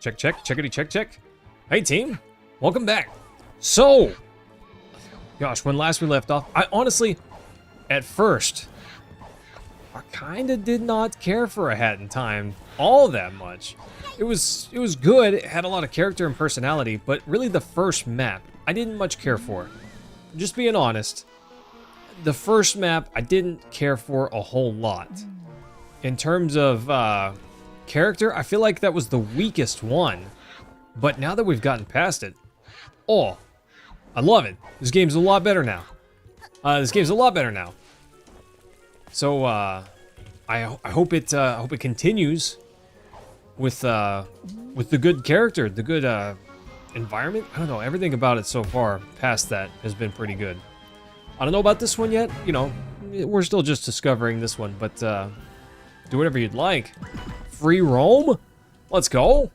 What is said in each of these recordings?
Check, check, checkity, check, check. Hey, team. Welcome back. So, gosh, when last we left off, I honestly, at first, I kind of did not care for A Hat in Time all that much. It was good. It had a lot of character and personality, but really the first map, I didn't much care for. Just being honest, the first map I didn't care for a whole lot. In terms of character, I feel like that was the weakest one. But now that we've gotten past it, oh, I love it. This game's a lot better now. So I hope it continues with the good character, the good environment. I don't know, everything about it so far past that has been pretty good. I don't know about this one yet. You know, we're still just discovering this one, but do whatever you'd like. Free roam? Let's go.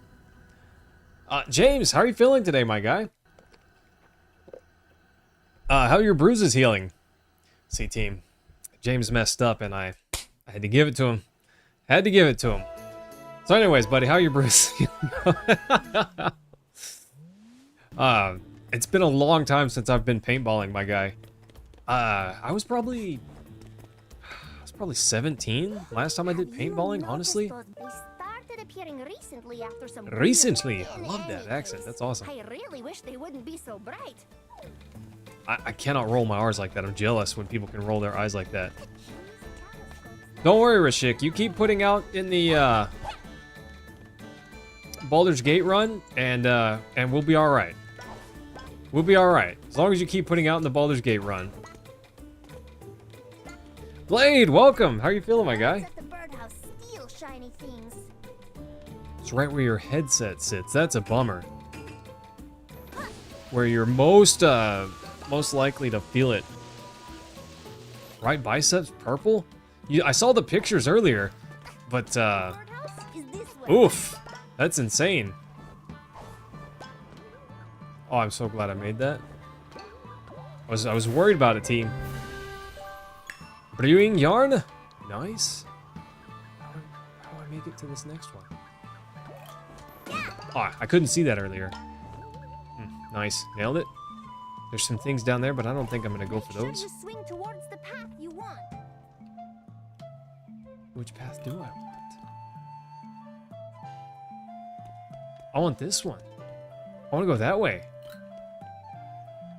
James, how are you feeling today, my guy? How are your bruises healing? See, team, James messed up and I had to give it to him. So anyways, buddy, how are your bruises healing? It's been a long time since I've been paintballing, my guy. I was probably 17 last time I did paintballing, honestly. Recently, I love that accent. That's awesome. I really wish they wouldn't be so bright. I cannot roll my R's like that. I'm jealous when people can roll their eyes like that. Don't worry, Rashik. You keep putting out in the Baldur's Gate run, and we'll be all right. We'll be all right as long as you keep putting out in the Baldur's Gate run. Blade, welcome. How are you feeling, my guy? It's right where your headset sits. That's a bummer. Where you're most likely to feel it. Right biceps purple? I saw the pictures earlier, but oof, that's insane. Oh, I'm so glad I made that. I was worried about it, team. Brewing yarn? Nice. How do I make it to this next one? Oh, I couldn't see that earlier. Nice. Nailed it. There's some things down there, but I don't think I'm going to go for those. You swing towards the path you want. Which path do I want? I want this one. I want to go that way.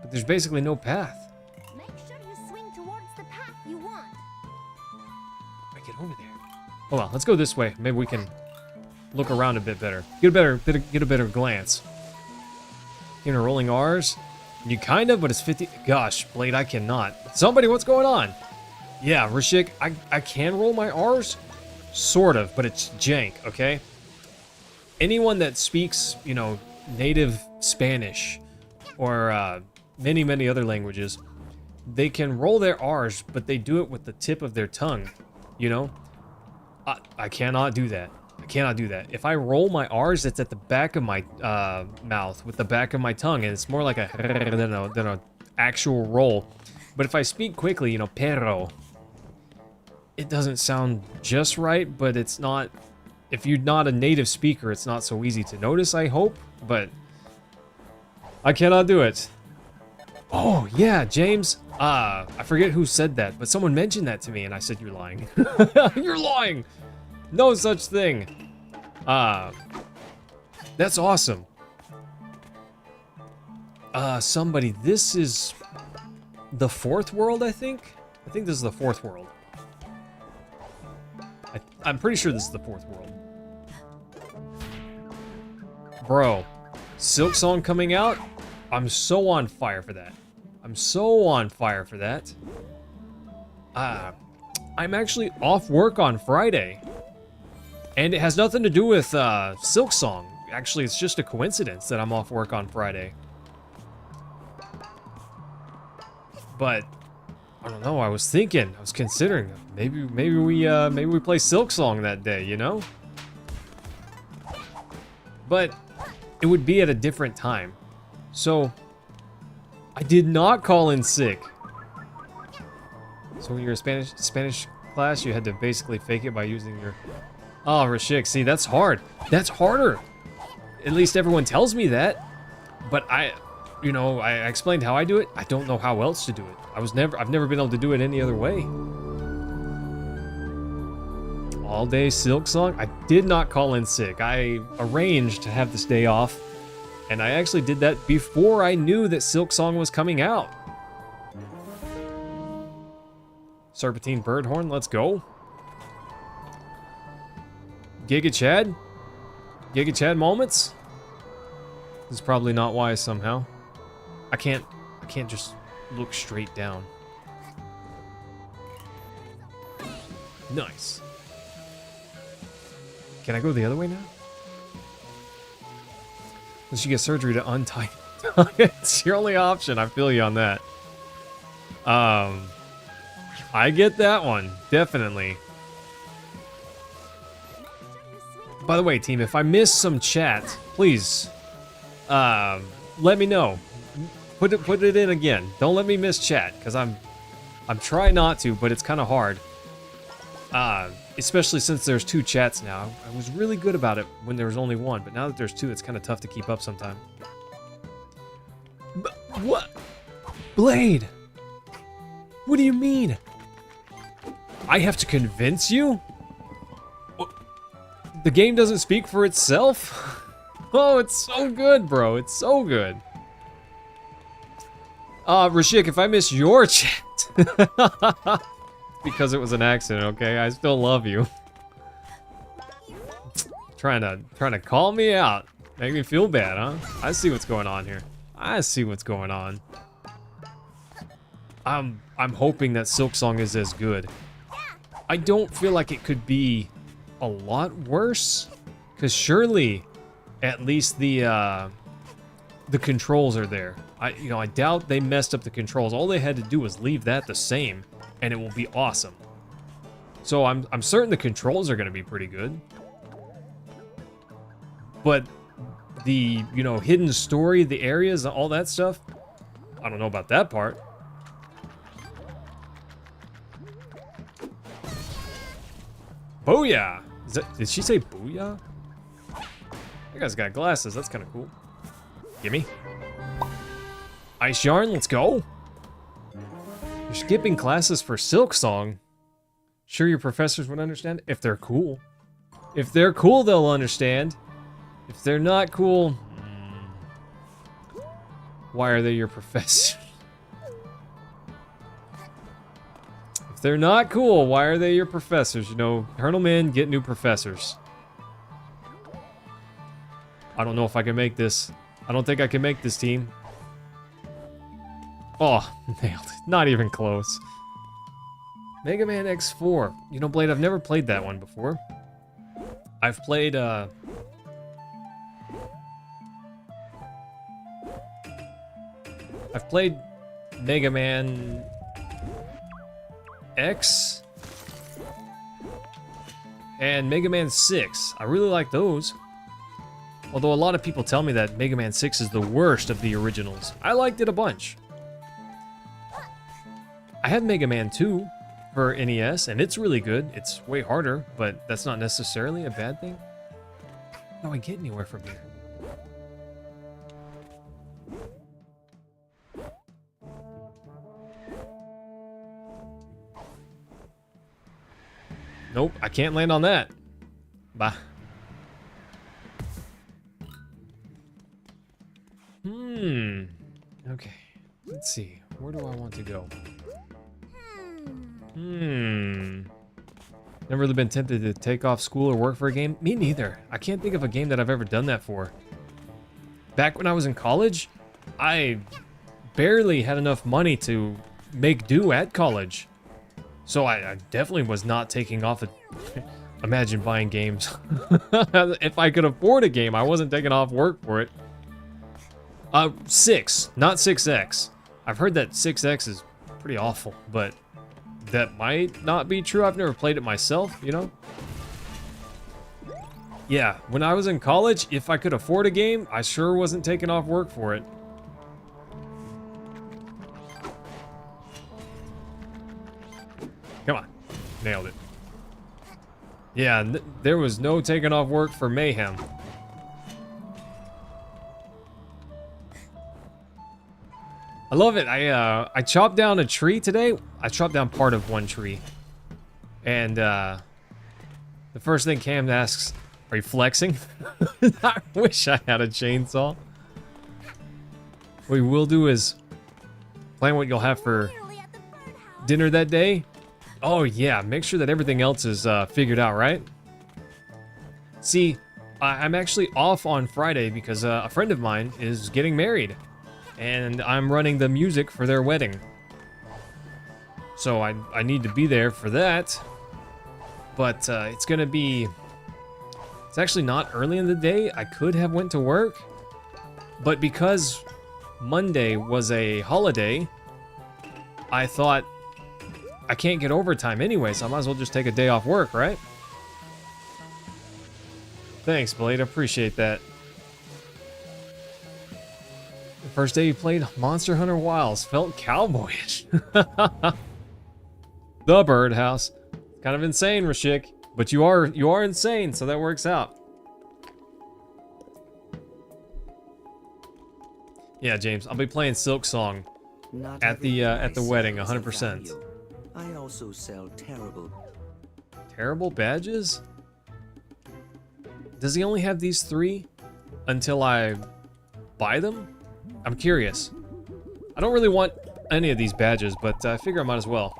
But there's basically no path. Make sure you swing towards the path you want. I get over there. Hold on, let's go this way. Maybe we can look around a bit better. Get a better glance. You know, rolling R's. You kind of, but it's 50. Gosh, Blade, I cannot. Somebody, what's going on? Yeah, Rashik, I can roll my R's, sort of, but it's jank. Okay. Anyone that speaks, you know, native Spanish or many other languages, they can roll their R's, but they do it with the tip of their tongue. You know, I cannot do that. I cannot do that. If I roll my R's, it's at the back of my mouth with the back of my tongue, and it's more like a than a actual roll. But if I speak quickly, you know, perro, it doesn't sound just right, but it's not. If you're not a native speaker, it's not so easy to notice, I hope, but I cannot do it. Oh, yeah, James. I forget who said that, but someone mentioned that to me, and I said, you're lying. You're lying. No such thing. That's awesome. Somebody, this is the fourth world, I think? I think this is the fourth world. I'm pretty sure this is the fourth world. Bro, Silk Song coming out? I'm so on fire for that. I'm actually off work on Friday. And it has nothing to do with Silk Song. Actually, it's just a coincidence that I'm off work on Friday. But I don't know. I was considering maybe we play Silk Song that day, you know? But it would be at a different time. So I did not call in sick. So when you're a Spanish class, you had to basically fake it by using your... Oh, Rashik, see, that's hard. That's harder. At least everyone tells me that. But you know, I explained how I do it. I don't know how else to do it. I've never been able to do it any other way. All day Silk Song. I did not call in sick. I arranged to have this day off, and I actually did that before I knew that Silk Song was coming out. Serpentine Birdhorn, let's go. Giga Chad? Giga Chad moments? This is probably not wise somehow. I can't just look straight down. Nice. Can I go the other way now? Unless you get surgery to untie. It's your only option. I feel you on that. I get that one. Definitely. By the way, team, if I miss some chat, please, let me know. Put it in again. Don't let me miss chat, because I'm trying not to, but it's kind of hard. Especially since there's 2 chats now. I was really good about it when there was only 1, but now that there's 2, it's kind of tough to keep up sometimes. What? Blade! What do you mean? I have to convince you? The game doesn't speak for itself? Oh, it's so good, bro. It's so good. Rashik, if I miss your chat, because it was an accident, okay? I still love you. trying to call me out. Make me feel bad, huh? I see what's going on here. I see what's going on. I'm hoping that Silk Song is as good. I don't feel like it could be a lot worse, because surely at least the controls are there. I doubt they messed up the controls. All they had to do was leave that the same, and it will be awesome. So I'm certain the controls are going to be pretty good. But the, hidden story, the areas, all that stuff, I don't know about that part. Booyah! Did she say booyah? That guy's got glasses. That's kind of cool. Gimme. Ice Yarn, let's go. You're skipping classes for Silk Song. Sure your professors would understand? If they're cool. If they're cool, they'll understand. If they're not cool... Why are they your professors? If they're not cool, why are they your professors? Colonel Men get new professors. I don't know if I can make this. I don't think I can make this, team. Oh, nailed it. Not even close. Mega Man X4. Blade, I've never played that one before. I've played, I've played Mega Man X and Mega Man 6. I really like those. Although a lot of people tell me that Mega Man 6 is the worst of the originals. I liked it a bunch. I had Mega Man 2 for NES, and it's really good. It's way harder, but that's not necessarily a bad thing. How do I get anywhere from here? Nope, I can't land on that. Bye. Okay, let's see. Where do I want to go? Never really been tempted to take off school or work for a game? Me neither. I can't think of a game that I've ever done that for. Back when I was in college, I barely had enough money to make do at college. So I definitely was not taking off. Imagine buying games. If I could afford a game, I wasn't taking off work for it. 6, not 6X. I've heard that 6X is pretty awful, but that might not be true. I've never played it myself, Yeah, when I was in college, if I could afford a game, I sure wasn't taking off work for it. Come on. Nailed it. Yeah, there was no taking off work for Mayhem. I love it. I chopped down a tree today. I chopped down part of one tree. And the first thing Cam asks, are you flexing? I wish I had a chainsaw. What we will do is plan what you'll have for Nearly at the birdhouse. dinner that day. Oh yeah, make sure that everything else is figured out, right? See, I'm actually off on Friday because a friend of mine is getting married. And I'm running the music for their wedding. So I need to be there for that. But it's gonna be... It's actually not early in the day. I could have went to work. But because Monday was a holiday, I thought I can't get overtime anyway, so I might as well just take a day off work, right? Thanks, Blade. I appreciate that. The first day you played Monster Hunter Wilds felt cowboyish. The birdhouse. Kind of insane, Rashik. But you are insane, so that works out. Yeah, James, I'll be playing Silk Song Not at the everything I wedding, sell is of 100%. value. I also sell terrible. Terrible badges? Does he only have these 3 until I buy them? I'm curious. I don't really want any of these badges, but I figure I might as well.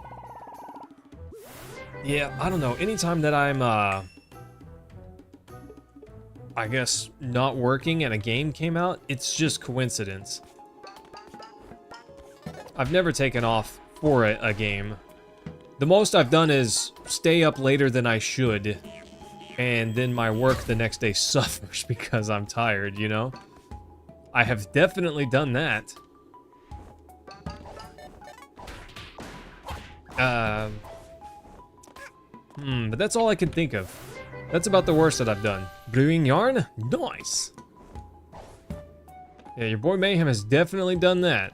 Yeah, I don't know. Anytime that I'm, I guess, not working and a game came out, it's just coincidence. I've never taken off for a game. The most I've done is stay up later than I should, and then my work the next day suffers because I'm tired, you know? I have definitely done that. But that's all I can think of. That's about the worst that I've done. Brewing yarn? Nice. Yeah, your boy Mayhem has definitely done that.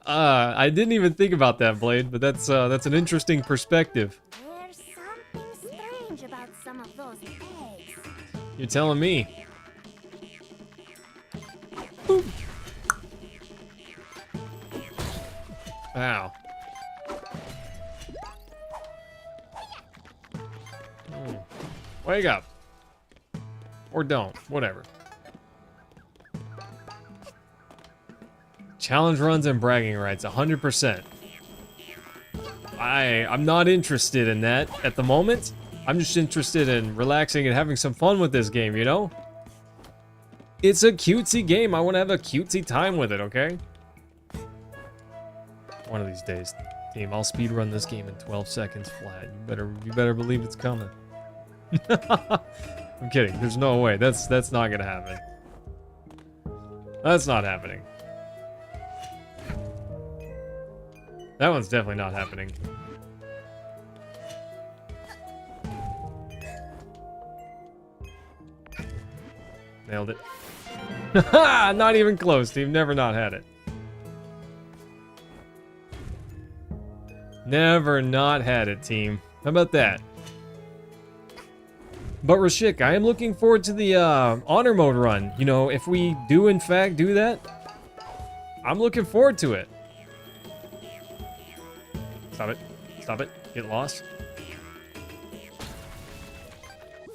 I didn't even think about that, Blade, but that's an interesting perspective. There's something strange about some of those eggs. You're telling me. Boop. Ow. Wake up. Or don't. Whatever. Challenge runs and bragging rights, 100%. I'm not interested in that at the moment. I'm just interested in relaxing and having some fun with this game, you know? It's a cutesy game. I want to have a cutesy time with it, okay? One of these days, team, I'll speedrun this game in 12 seconds flat. You better believe it's coming. I'm kidding. There's no way. That's not gonna happen. That's not happening. That one's definitely not happening. Nailed it. Not even close, team. Never not had it. Never not had it, team. How about that? But Rashik, I am looking forward to the honor mode run. You know, if we do in fact do that, I'm looking forward to it. Stop it. Stop it. Get lost.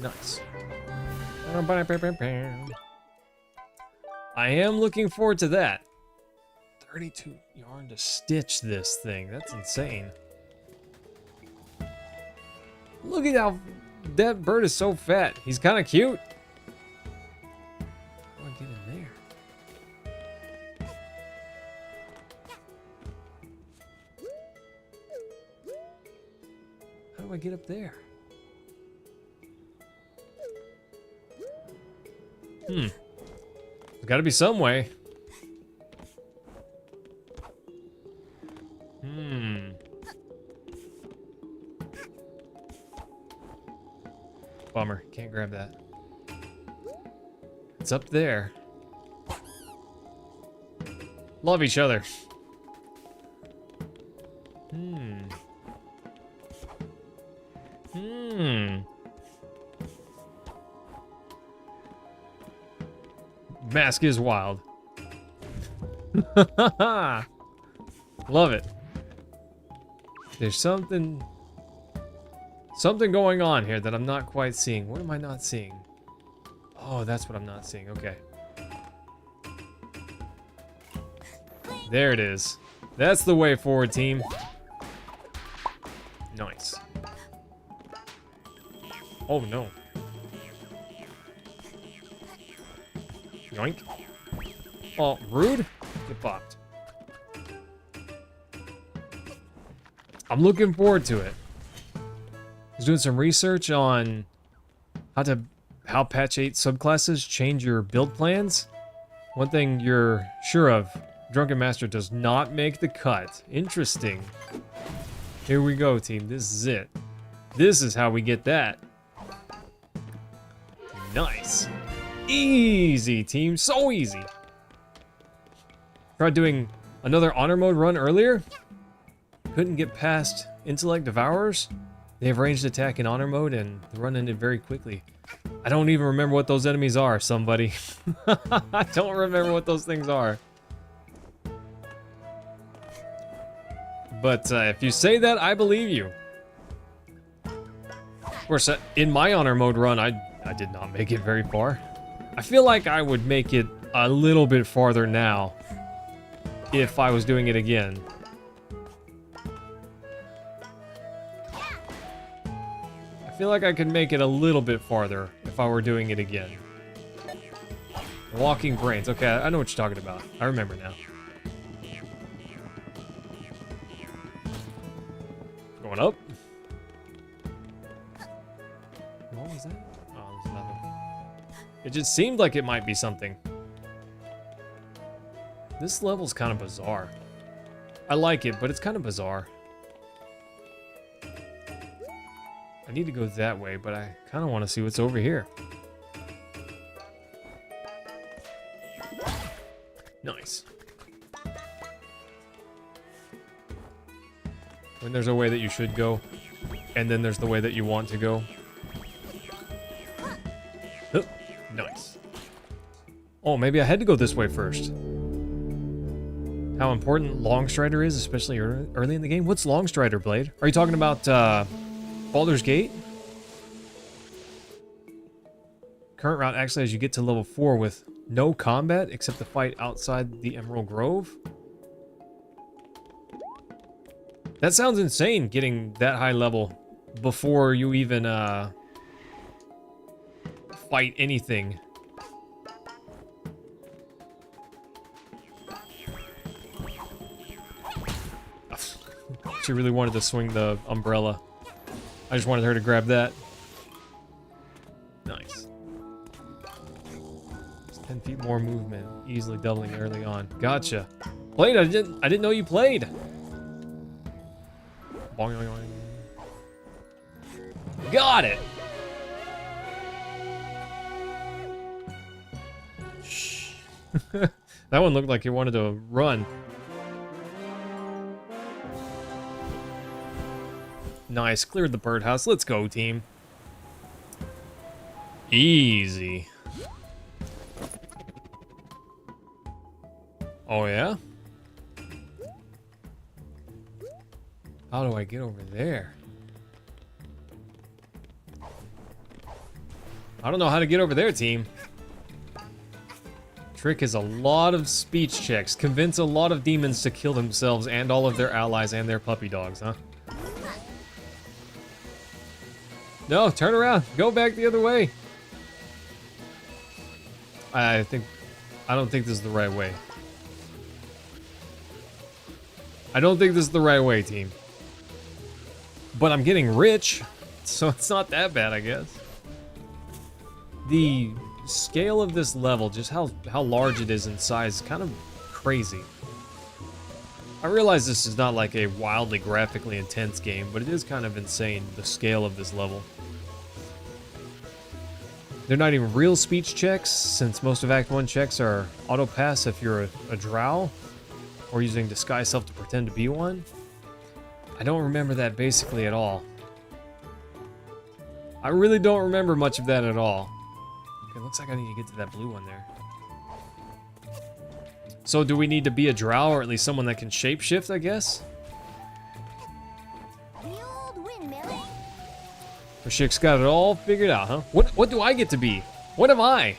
Nice. I am looking forward to that. 32 yarn to stitch this thing. That's insane. Look at how that bird is so fat. He's kind of cute. How do I get in there? How do I get up there? There's got to be some way. Bummer. Can't grab that. It's up there. Love each other. Mask is wild. Love it. There's something going on here that I'm not quite seeing. What am I not seeing? Oh, that's what I'm not seeing. Okay. There it is. That's the way forward, team. Nice. Oh, no. Yoink. Oh, rude. Get bopped. I'm looking forward to it. I was doing some research on how patch 8 subclasses change your build plans. One thing you're sure of, Drunken Master does not make the cut. Interesting. Here we go, team. This is it. This is how we get that. Nice. Easy, team. So easy. Tried doing another honor mode run earlier. Couldn't get past Intellect Devourers. They have ranged attack in honor mode, and the run ended very quickly. I don't even remember what those enemies are, somebody. I don't remember what those things are. But if you say that, I believe you. Of course, in my honor mode run, I did not make it very far. I feel like I would make it a little bit farther now if I was doing it again. I feel like I could make it a little bit farther if I were doing it again. Walking brains. Okay, I know what you're talking about. I remember now. Going up. What was that? Oh, there's nothing. It just seemed like it might be something. This level's kind of bizarre. I like it, but it's kind of bizarre. I need to go that way, but I kind of want to see what's over here. Nice. When there's a way that you should go, and then there's the way that you want to go. Oh, nice. Oh, maybe I had to go this way first. How important Longstrider is, especially early in the game. What's Longstrider, Blade? Are you talking about Baldur's Gate? Current route actually as you get to level 4 with no combat except the fight outside the Emerald Grove. That sounds insane, getting that high level before you even fight anything. She really wanted to swing the umbrella. I just wanted her to grab that. Nice. Just 10 feet more movement, easily doubling early on. Gotcha. Played. I didn't know you played. Boing, boing, boing. Got it. Shh. That one looked like it wanted to run. Nice, cleared the birdhouse. Let's go, team. Easy. Oh, yeah? How do I get over there? I don't know how to get over there, team. Trick is a lot of speech checks. Convince a lot of demons to kill themselves and all of their allies and their puppy dogs, huh? No, turn around. Go back the other way. I don't think this is the right way. I don't think this is the right way, team. But I'm getting rich, so it's not that bad, I guess. The scale of this level, just how large it is in size, is kind of crazy. I realize this is not like a wildly graphically intense game, but it is kind of insane, the scale of this level. They're not even real speech checks, since most of Act 1 checks are auto-pass if you're a drow, or using disguise self to pretend to be one. I don't remember that basically at all. I really don't remember much of that at all. Okay, looks like I need to get to that blue one there. So do we need to be a drow, or at least someone that can shapeshift, I guess? The old windmill. Rashik's got it all figured out, huh? What do I get to be? What am I?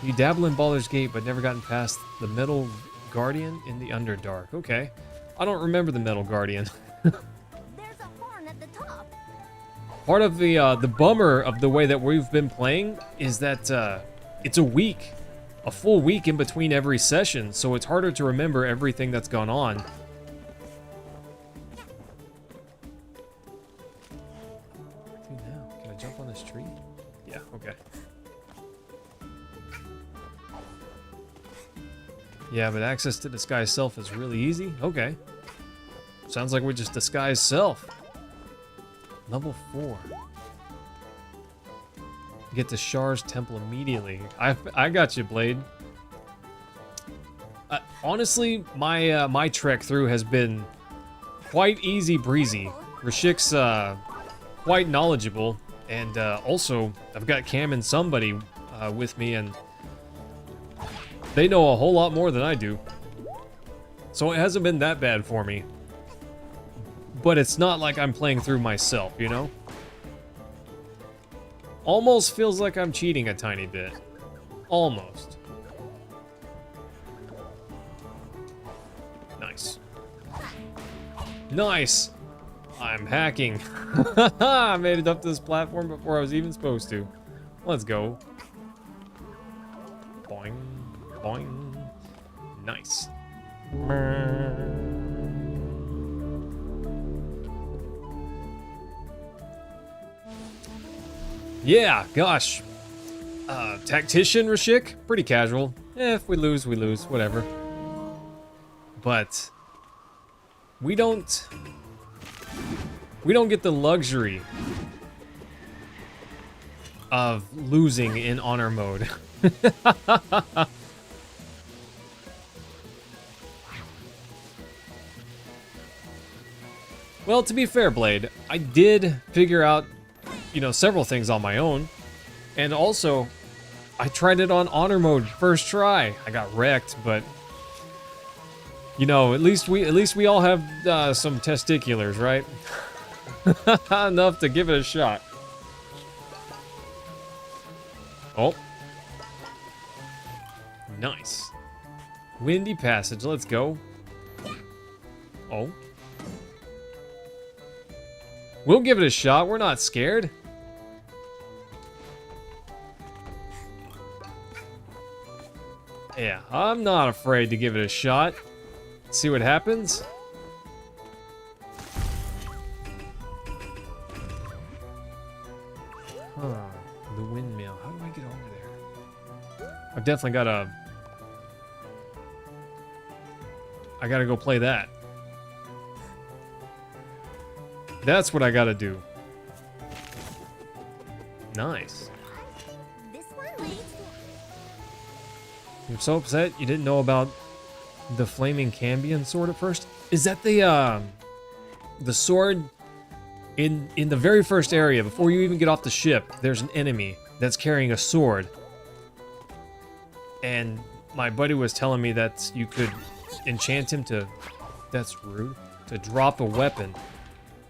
You dabble in Baldur's Gate, but never gotten past the Metal Guardian in the Underdark. Okay. I don't remember the Metal Guardian. There's a horn at the top. Part of the bummer of the way that we've been playing is that it's a full week in between every session, so it's harder to remember everything that's gone on. Can I jump on this tree? Yeah, okay. Yeah, but access to disguise self is really easy. Okay. Sounds like we just disguise self. Level 4. Get to Shar's temple immediately. I got you, Blade. Honestly, my trek through has been quite easy breezy. Rashik's quite knowledgeable, and also I've got Cam and somebody with me, and they know a whole lot more than I do. So it hasn't been that bad for me. But it's not like I'm playing through myself, you know? Almost feels like I'm cheating a tiny bit. Almost. Nice. Nice! I'm hacking. I made it up to this platform before I was even supposed to. Let's go. Boing. Boing. Nice. Yeah, gosh. Tactician Rashik, pretty casual. If we lose, we lose, whatever. But we don't get the luxury of losing in honor mode. Well, to be fair, Blade, I did figure out, you know, several things on my own, and also I tried it on honor mode first try. I got wrecked, but you know, at least we all have some testiculars, right? Enough to give it a shot. Oh, nice. Windy Passage, let's go. Oh. We'll give it a shot, we're not scared. Yeah, I'm not afraid to give it a shot. See what happens. Huh, the windmill. How do I get over there? I've definitely got I gotta go play that. That's what I gotta do. Nice. This one leads. I'm so upset you didn't know about the flaming Cambion sword at first. Is that the sword in the very first area before you even get off the ship? There's an enemy that's carrying a sword, and my buddy was telling me that you could enchant him to. That's rude. To drop a weapon.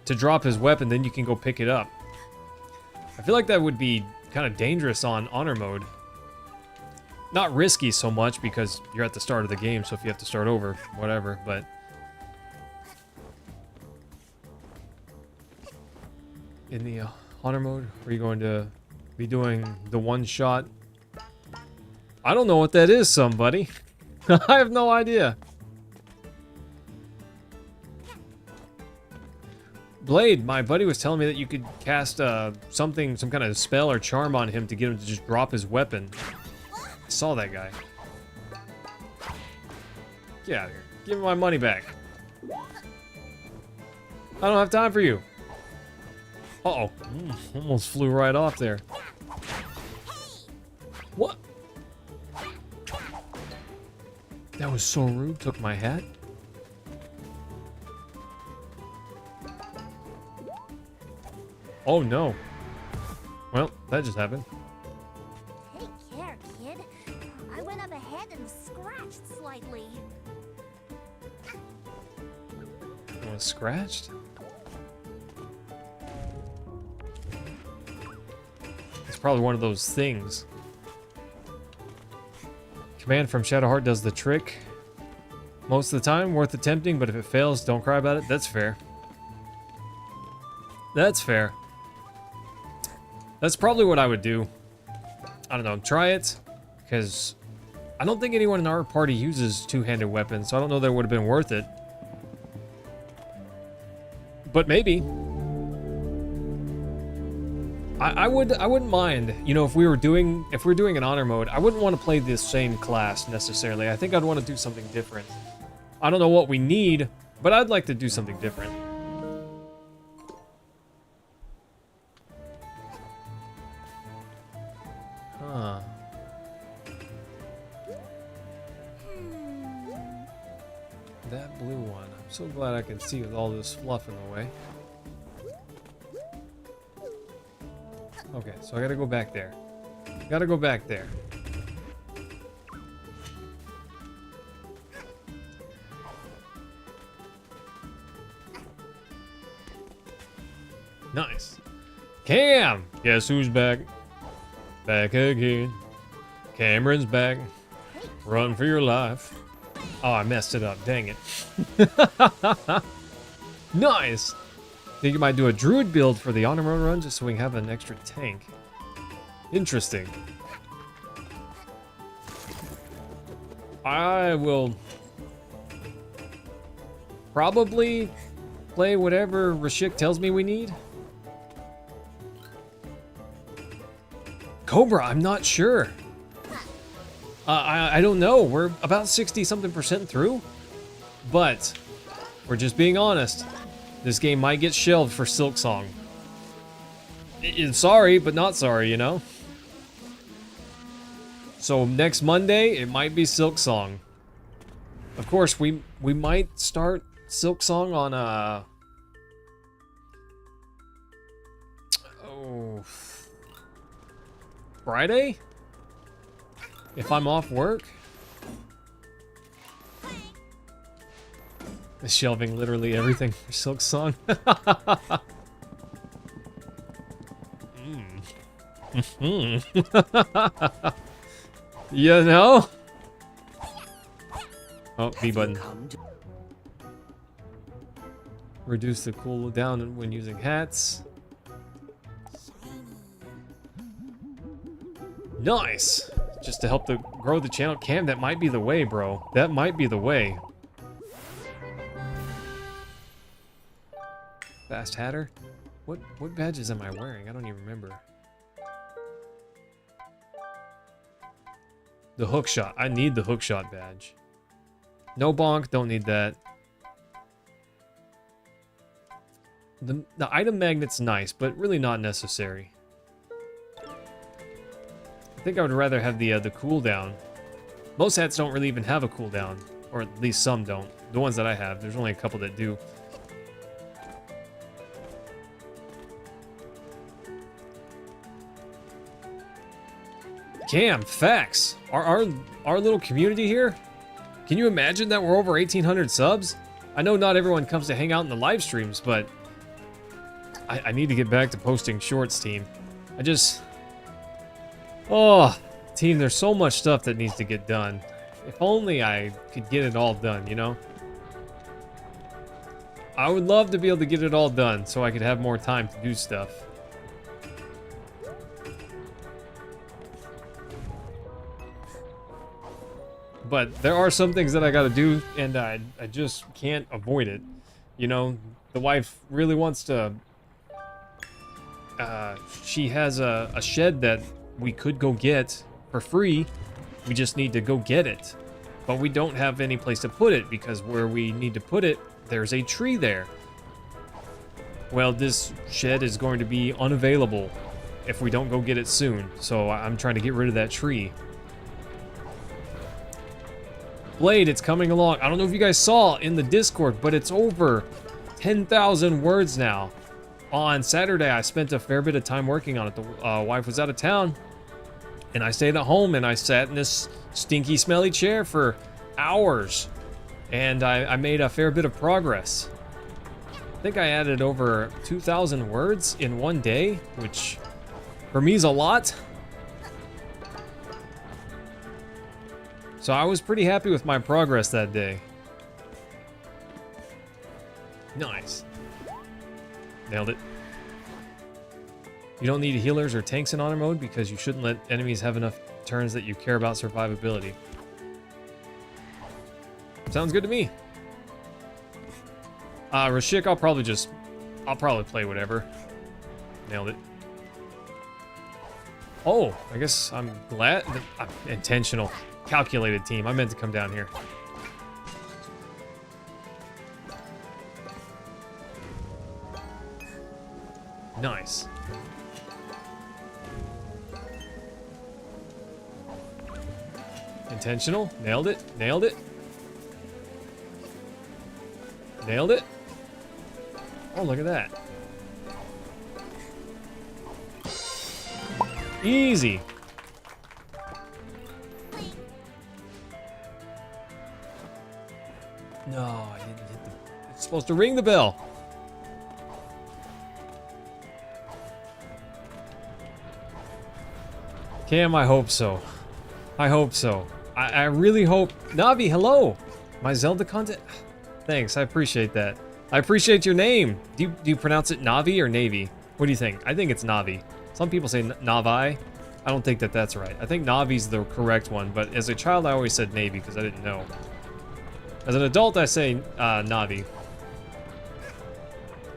To drop his weapon, then you can go pick it up. I feel like that would be kind of dangerous on honor mode. Not risky so much because you're at the start of the game, so if you have to start over, whatever, but... In the honor mode, are you going to be doing the one shot? I don't know what that is, somebody. I have no idea. Blade, my buddy was telling me that you could cast some kind of spell or charm on him to get him to just drop his weapon. I saw that guy. Get out of here. Give me my money back. I don't have time for you. Uh-oh. Almost flew right off there. What? That was so rude. Took my hat. Oh no. Well, that just happened. Take care, kid. I went up ahead and scratched? It's probably one of those things. Command from Shadowheart does the trick. Most of the time, worth attempting, but if it fails, don't cry about it. That's fair. That's fair. That's probably what I would do. I don't know, try it, because I don't think anyone in our party uses two-handed weapons, so I don't know that it would have been worth it. But maybe. I wouldn't mind, you know, if we're doing an honor mode, I wouldn't want to play this same class necessarily. I think I'd want to do something different. I don't know what we need, but I'd like to do something different. Huh. That blue one. I'm so glad I can see with all this fluff in the way. Okay, so I gotta go back there. Gotta go back there. Nice. Cam! Guess who's back? Back again. Cameron's back. Run for your life. Oh, I messed it up. Dang it. Nice! Think you might do a druid build for the honor mode run just so we can have an extra tank. Interesting. I will probably play whatever Rashik tells me we need. Cobra, I'm not sure. I don't know. We're about 60-something% through. But we're just being honest. This game might get shelved for Silksong. Sorry, but not sorry, you know? So next Monday, it might be Silksong. Of course, we might start Silksong on Friday? If I'm off work? The shelving literally everything for Silksong. You know? Oh, B button. Reduce the cooldown when using hats. Nice! Just to help to grow the channel. Cam, that might be the way, bro. That might be the way. Fast Hatter? What badges am I wearing? I don't even remember. The hookshot. I need the hookshot badge. No bonk, don't need that. The item magnet's nice, but really not necessary. I think I would rather have the cooldown. Most hats don't really even have a cooldown, or at least some don't. The ones that I have, there's only a couple that do. Cam, facts. Our little community here. Can you imagine that we're over 1,800 subs? I know not everyone comes to hang out in the live streams, but I need to get back to posting shorts, team. Oh, team, there's so much stuff that needs to get done. If only I could get it all done, you know? I would love to be able to get it all done so I could have more time to do stuff. But there are some things that I gotta do, and I just can't avoid it. You know, the wife really wants to... she has a shed that we could go get for free. We just need to go get it. But we don't have any place to put it, because where we need to put it, there's a tree there. Well, this shed is going to be unavailable if we don't go get it soon. So I'm trying to get rid of that tree. Blade, it's coming along. I don't know if you guys saw in the Discord, but it's over 10,000 words now. On Saturday, I spent a fair bit of time working on it. The wife was out of town, and I stayed at home, and I sat in this stinky, smelly chair for hours, and I made a fair bit of progress. think I added over 2,000 words in one day, which for me is a lot. So I was pretty happy with my progress that day. Nice. Nailed it. You don't need healers or tanks in honor mode because you shouldn't let enemies have enough turns that you care about survivability. Sounds good to me. Rashik, I'll probably play whatever. Nailed it. Oh, I guess I'm glad. Intentional. Calculated team. I meant to come down here. Nice. Intentional. Nailed it. Nailed it. Nailed it. Oh, look at that. Easy. No, I didn't hit the... It's supposed to ring the bell. Cam, I hope so. I hope so. I really hope... Navi, hello! My Zelda content... Thanks, I appreciate that. I appreciate your name. Do you pronounce it Navi or Navy? What do you think? I think it's Navi. Some people say Navi. I don't think that that's right. I think Navi's the correct one, but as a child I always said Navy because I didn't know. As an adult I say Navi.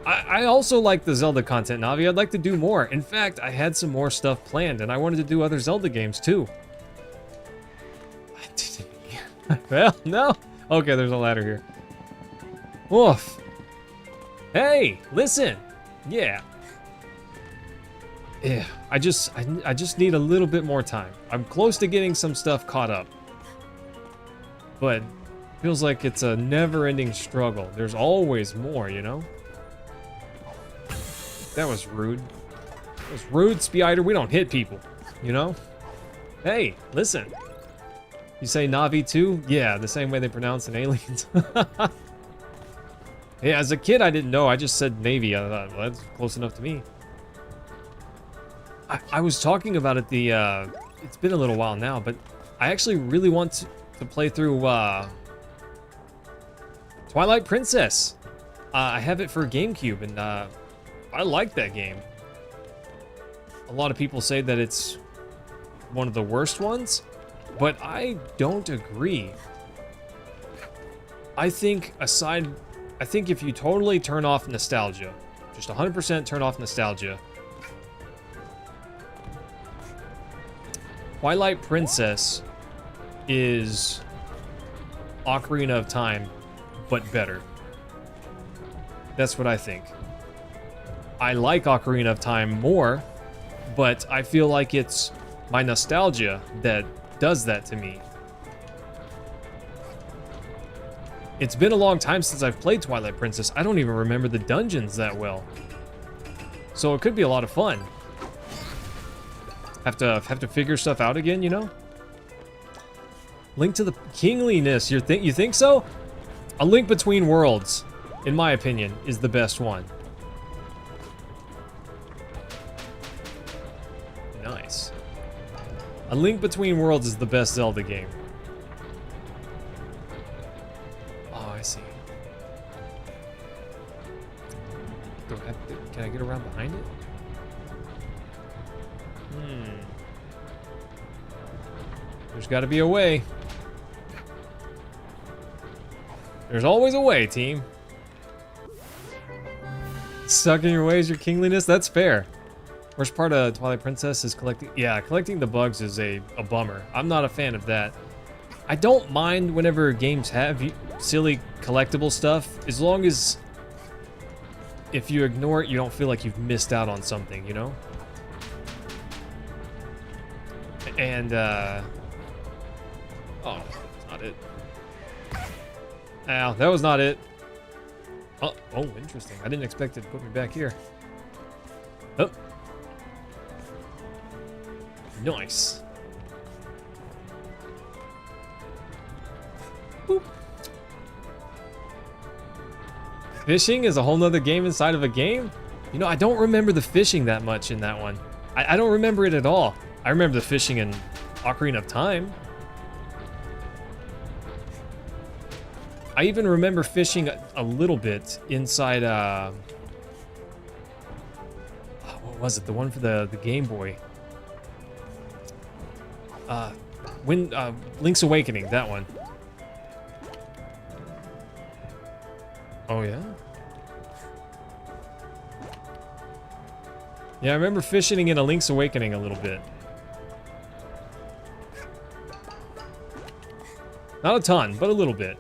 I also like the Zelda content, Navi. I'd like to do more. In fact, I had some more stuff planned and I wanted to do other Zelda games too. Well, no. Okay, there's a ladder here. Woof. Hey, listen. Yeah. Yeah, I just need a little bit more time. I'm close to getting some stuff caught up. But feels like it's a never-ending struggle. There's always more, you know? That was rude. That was rude, Spider. We don't hit people, you know? Hey, listen. You say Navi too? Yeah, the same way they pronounce in Aliens. Yeah, as a kid, I didn't know. I just said Navy. I thought, well, that's close enough to me. I was talking about it it's been a little while now, but I actually really want to play through Twilight Princess. I have it for GameCube, and I like that game. A lot of people say that it's one of the worst ones, but I don't agree. I think if you totally turn off nostalgia, just 100% turn off nostalgia, Twilight Princess is Ocarina of Time, but better. That's what I think. I like Ocarina of Time more, but I feel like it's my nostalgia that does that to me. It's been a long time since I've played Twilight Princess. I don't even remember the dungeons that well. So it could be a lot of fun. Have to figure stuff out again, you know? Link to the Kingliness. You think so? A Link Between Worlds, in my opinion, is the best one. Nice. A Link Between Worlds is the best Zelda game. Oh, I see. Can I get around behind it? There's got to be a way. There's always a way, team. Stuck in your ways, your kingliness? That's fair. Worst part of Twilight Princess is collecting... Yeah, collecting the bugs is a bummer. I'm not a fan of that. I don't mind whenever games have silly collectible stuff, as long as if you ignore it, you don't feel like you've missed out on something, you know? And, oh, that's not it. Ow, that was not it. Oh, interesting. I didn't expect it to put me back here. Oh. Nice. Boop. Fishing is a whole nother game inside of a game? You know, I don't remember the fishing that much in that one. I don't remember it at all. I remember the fishing in Ocarina of Time. I even remember fishing a little bit inside, what was it? The one for the Game Boy. Link's Awakening, that one. Oh, yeah? Yeah, I remember fishing in a Link's Awakening a little bit. Not a ton, but a little bit.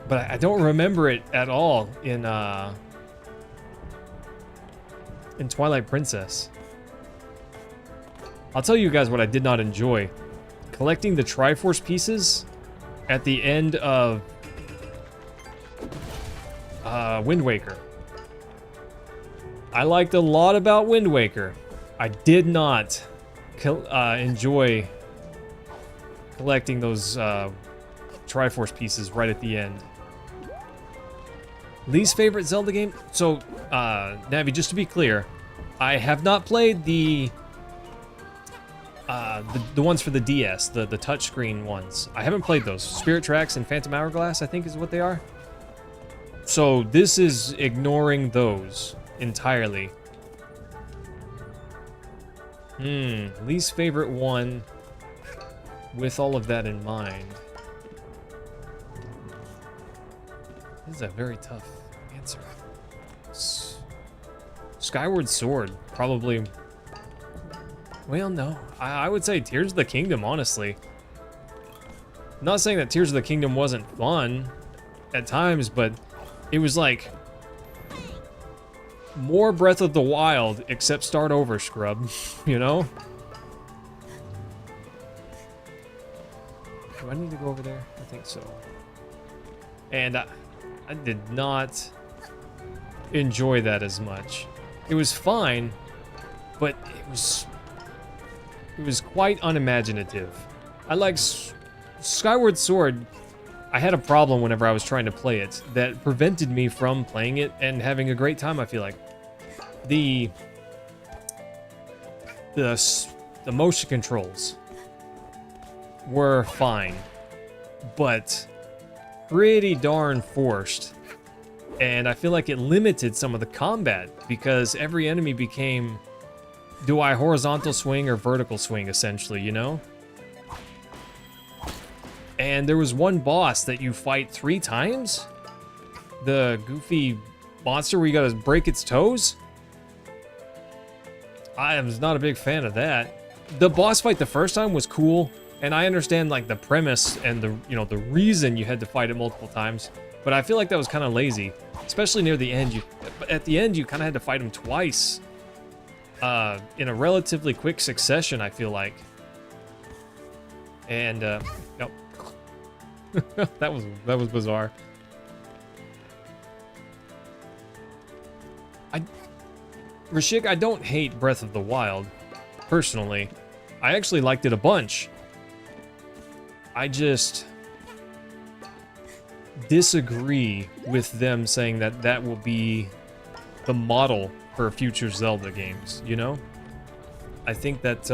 But I don't remember it at all in Twilight Princess. I'll tell you guys what I did not enjoy. Collecting the Triforce pieces at the end of Wind Waker. I liked a lot about Wind Waker. I did not enjoy collecting those Triforce pieces right at the end. Least favorite Zelda game? So, Navi, just to be clear, I have not played the ones for the DS, the touchscreen ones. I haven't played those. Spirit Tracks and Phantom Hourglass, I think is what they are. So this is ignoring those entirely. Least favorite one with all of that in mind. This is a very tough answer. Skyward Sword, probably. Well, no. I would say Tears of the Kingdom, honestly. I'm not saying that Tears of the Kingdom wasn't fun at times, but it was like more Breath of the Wild, except start over, scrub, you know? Do I need to go over there? I think so. And I did not enjoy that as much. It was fine, but it was quite unimaginative. I like Skyward Sword. I had a problem whenever I was trying to play it that prevented me from playing it and having a great time, I feel like. The motion controls were fine, but pretty darn forced. And I feel like it limited some of the combat because every enemy became, do I horizontal swing or vertical swing, essentially, you know? And there was one boss that you fight 3 times. The goofy monster where you gotta break its toes. I was not a big fan of that. The boss fight the first time was cool, and I understand like the premise and the the reason you had to fight it multiple times. But I feel like that was kind of lazy, especially near the end. At the end, you kind of had to fight him twice in a relatively quick succession, I feel like. And nope. that was bizarre. Rashik, I don't hate Breath of the Wild, personally. I actually liked it a bunch. I just disagree with them saying that that will be the model for future Zelda games, you know? I think that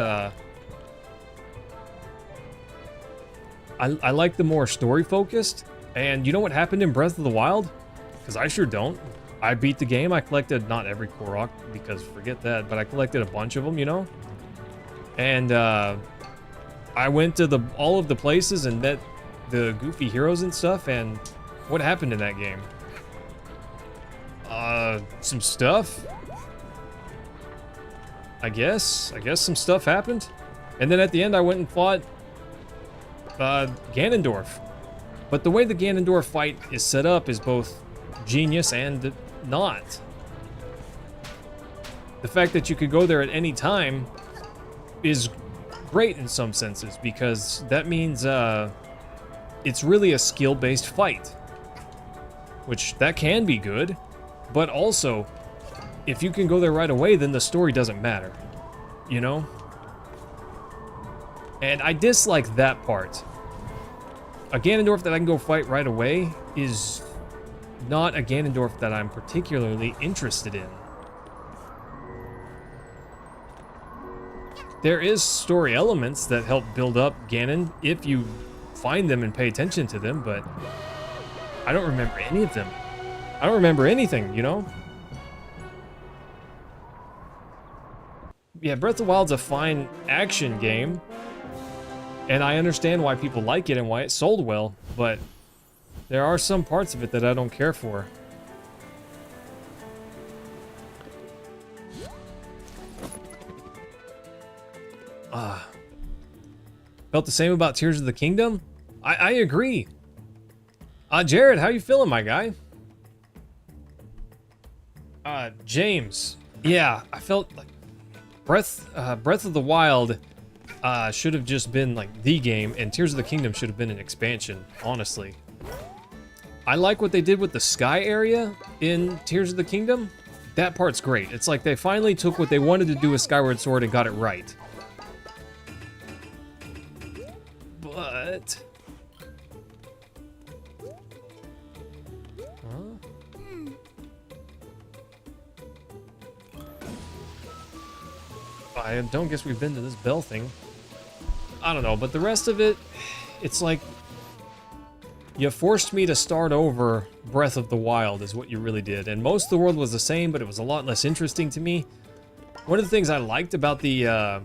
I like the more story-focused, and you know what happened in Breath of the Wild? Because I sure don't. I beat the game, I collected not every Korok, because forget that, but I collected a bunch of them, you know? And I went to all of the places and met the goofy heroes and stuff, and what happened in that game? Some stuff? I guess some stuff happened. And then at the end I went and fought Ganondorf. But the way the Ganondorf fight is set up is both genius and not. The fact that you could go there at any time is great in some senses, because that means it's really a skill-based fight, which that can be good, but also if you can go there right away, then the story doesn't matter, you know? And I dislike that part. A Ganondorf that I can go fight right away is not a Ganondorf that I'm particularly interested in. There is story elements that help build up Ganon if you find them and pay attention to them, but I don't remember any of them. I don't remember anything, you know? Yeah, Breath of the Wild's a fine action game, and I understand why people like it and why it sold well, but there are some parts of it that I don't care for. Felt the same about Tears of the Kingdom? I agree. Jared, how you feeling, my guy? James. Yeah, I felt like Breath of the Wild should have just been like the game, and Tears of the Kingdom should have been an expansion, honestly. I like what they did with the sky area in Tears of the Kingdom. That part's great. It's like they finally took what they wanted to do with Skyward Sword and got it right. But... I don't guess we've been to this bell thing. I don't know, but the rest of it, it's like... You forced me to start over Breath of the Wild is what you really did. And most of the world was the same, but it was a lot less interesting to me. One of the things I liked about the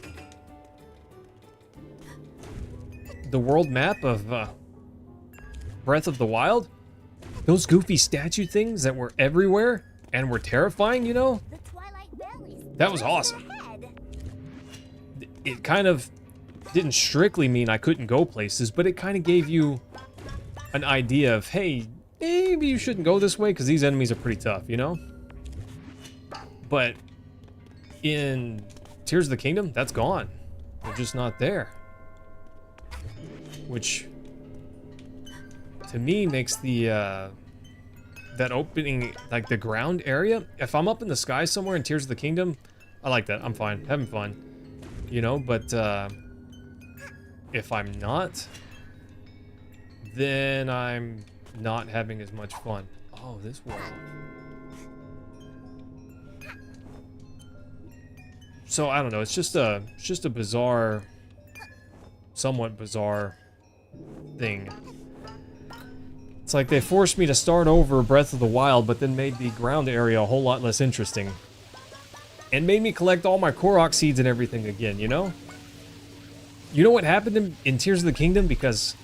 world map of Breath of the Wild, those goofy statue things that were everywhere and were terrifying, you know? The Twilight Valley. That was awesome. It kind of didn't strictly mean I couldn't go places, but it kind of gave you an idea of, hey, maybe you shouldn't go this way because these enemies are pretty tough, you know? But in Tears of the Kingdom, that's gone. They're just not there. Which, to me, makes the, that opening, like the ground area, if I'm up in the sky somewhere in Tears of the Kingdom, I like that. I'm fine, having fun. You know, but if I'm not, then I'm not having as much fun. Oh, this wall. So I don't know. It's just a bizarre, somewhat bizarre thing. It's like they forced me to start over Breath of the Wild, but then made the ground area a whole lot less interesting. And made me collect all my Korok seeds and everything again, you know? You know what happened in Tears of the Kingdom? Because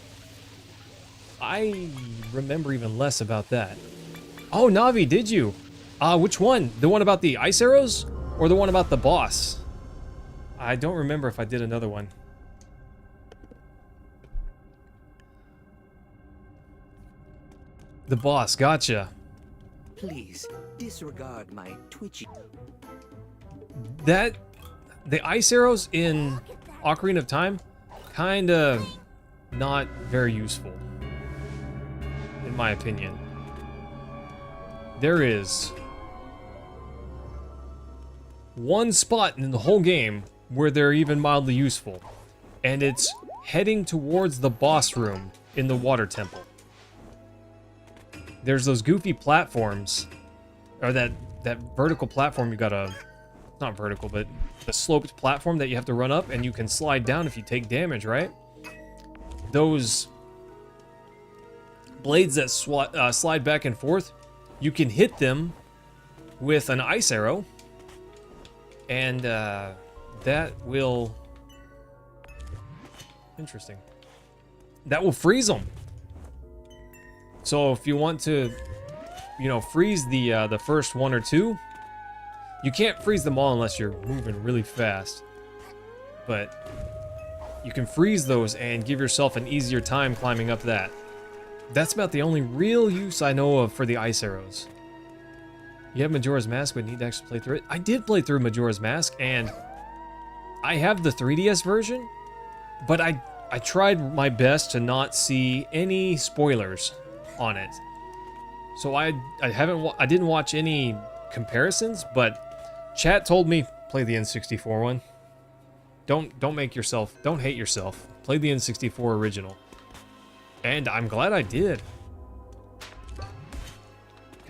I remember even less about that. Oh, Navi, did you? Which one? The one about the ice arrows? Or the one about the boss? I don't remember if I did another one. The boss, gotcha. Please disregard my twitchy. The ice arrows in Ocarina of Time, kinda not very useful, in my opinion. There is one spot in the whole game where they're even mildly useful, and it's heading towards the boss room in the water temple. There's those goofy platforms, or that vertical platform you gotta, not vertical, but the sloped platform that you have to run up, and you can slide down if you take damage, right? Those blades that slide back and forth, you can hit them with an ice arrow, and that will... Interesting. That will freeze them. So if you want to, you know, freeze the first one or two, you can't freeze them all unless you're moving really fast. But you can freeze those and give yourself an easier time climbing up that. That's about the only real use I know of for the ice arrows. You have Majora's Mask, but need to actually play through it. I did play through Majora's Mask, and I have the 3DS version, but I tried my best to not see any spoilers on it. So I didn't watch any comparisons, but chat told me play the N64 one. Don't hate yourself. Play the N64 original. And I'm glad I did.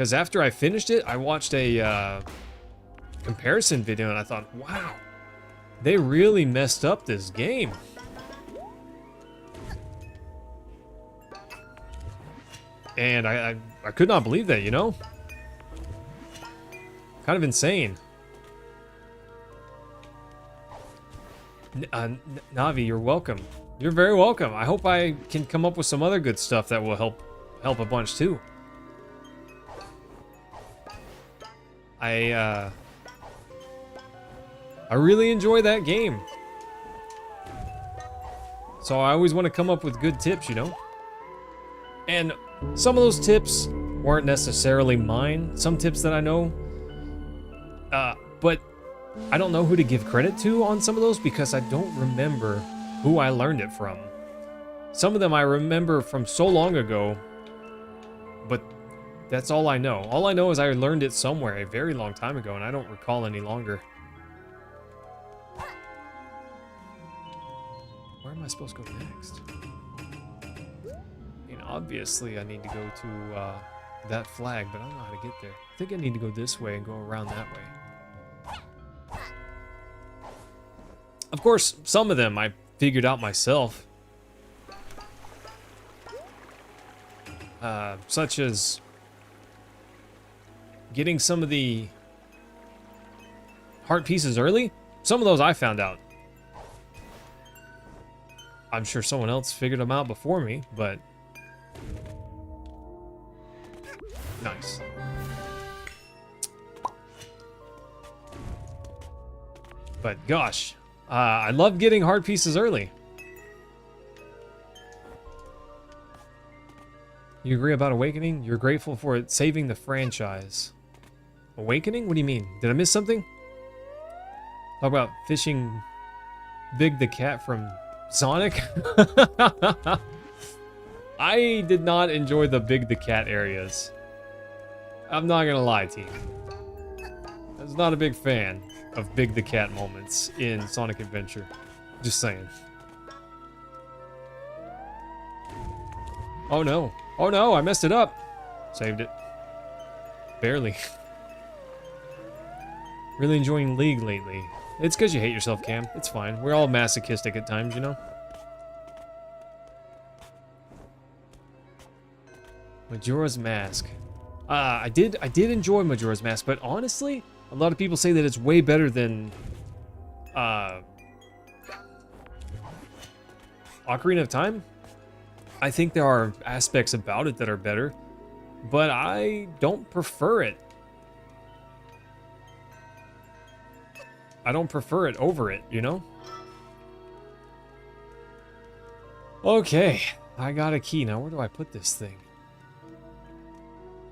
Because after I finished it, I watched a comparison video and I thought, wow, they really messed up this game. And I could not believe that, you know? Kind of insane. Navi, you're welcome. You're very welcome. I hope I can come up with some other good stuff that will help a bunch too. I really enjoy that game. So I always want to come up with good tips, you know? And some of those tips weren't necessarily mine. Some tips that I know. But I don't know who to give credit to on some of those because I don't remember who I learned it from. Some of them I remember from so long ago, but that's all I know. All I know is I learned it somewhere a very long time ago, and I don't recall any longer. Where am I supposed to go next? I mean, obviously I need to go to that flag, but I don't know how to get there. I think I need to go this way and go around that way. Of course, some of them I figured out myself. Such as getting some of the heart pieces early. Some of those I found out. I'm sure someone else figured them out before me, but nice. But gosh, I love getting heart pieces early. You agree about Awakening? You're grateful for it saving the franchise. Awakening? What do you mean? Did I miss something? Talk about fishing Big the Cat from Sonic? I did not enjoy the Big the Cat areas. I'm not gonna lie, team. I was not a big fan of Big the Cat moments in Sonic Adventure. Just saying. Oh no. Oh no, I messed it up. Saved it. Barely. Really enjoying League lately. It's because you hate yourself, Cam. It's fine. We're all masochistic at times, you know? Majora's Mask. I did enjoy Majora's Mask, but honestly, a lot of people say that it's way better than Ocarina of Time. I think there are aspects about it that are better, but I don't prefer it. I don't prefer it over it, you know? Okay, I got a key. Now where do I put this thing?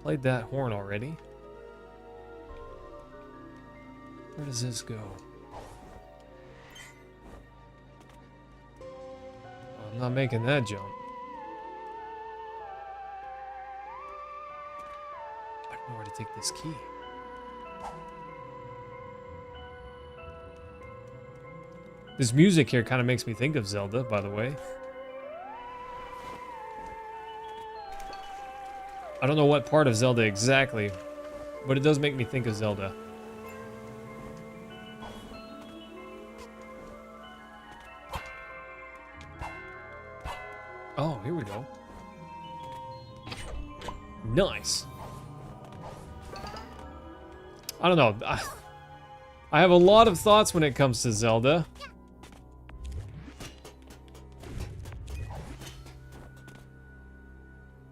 Played that horn already. Where does this go? I'm not making that jump. I don't know where to take this key. This music here kind of makes me think of Zelda, by the way. I don't know what part of Zelda exactly, but it does make me think of Zelda. Oh, here we go. Nice. I don't know. I have a lot of thoughts when it comes to Zelda.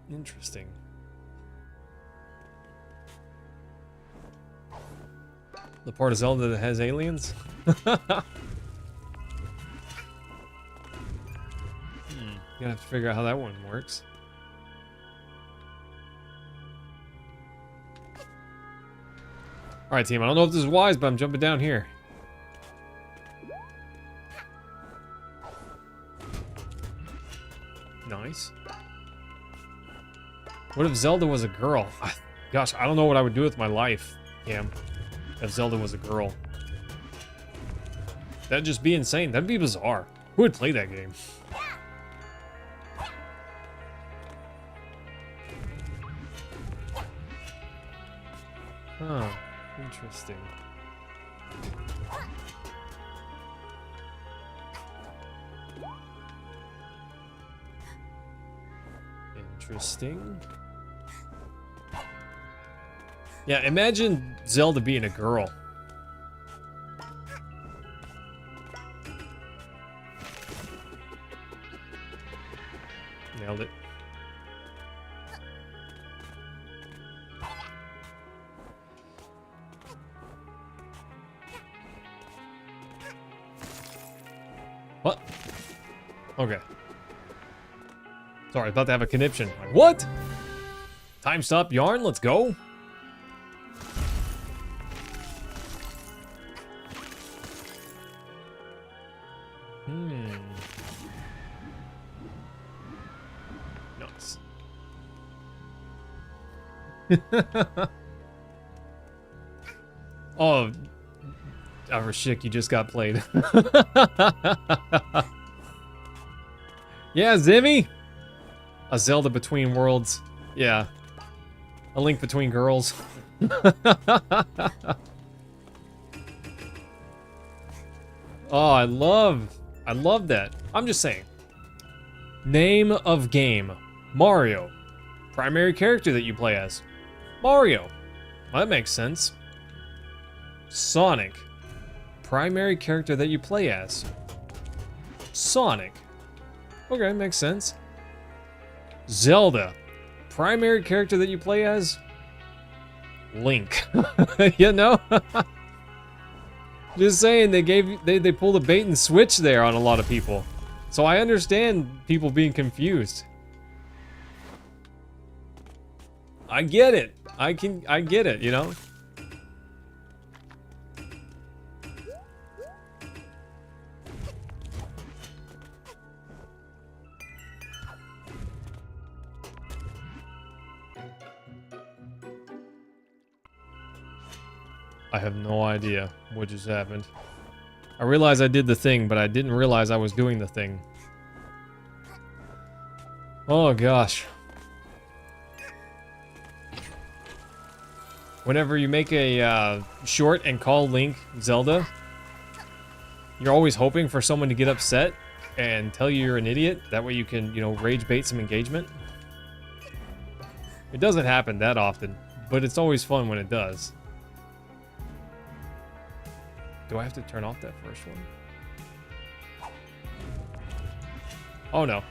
Interesting. The part of Zelda that has aliens? Gonna have to figure out how that one works. Alright, team, I don't know if this is wise, but I'm jumping down here. Nice. What if Zelda was a girl? Gosh, I don't know what I would do with my life, Cam, if Zelda was a girl. That'd just be insane. That'd be bizarre. Who would play that game? Huh. Interesting. Interesting. Yeah, imagine Zelda being a girl. Nailed it. What? Okay. Sorry, about to have a conniption. Like, what? Time stop yarn, let's go. Nice. Oh, Rashik, you just got played. Yeah, Zimmy. A Zelda Between Worlds. Yeah. A Link Between Girls. Oh, I love that. I'm just saying. Name of game. Mario. Primary character that you play as. Mario. Well, that makes sense. Sonic. Primary character that you play as. Sonic. Okay, makes sense. Zelda. Primary character that you play as. Link. You know? Just saying, they pulled a bait and switch there on a lot of people. So I understand people being confused. I get it. I get it, you know? I have no idea what just happened. I realized I did the thing, but I didn't realize I was doing the thing. Oh gosh. Whenever you make a short and call Link Zelda, you're always hoping for someone to get upset and tell you you're an idiot. That way you can, you know, rage bait some engagement. It doesn't happen that often, but it's always fun when it does. Do I have to turn off that first one? Oh no.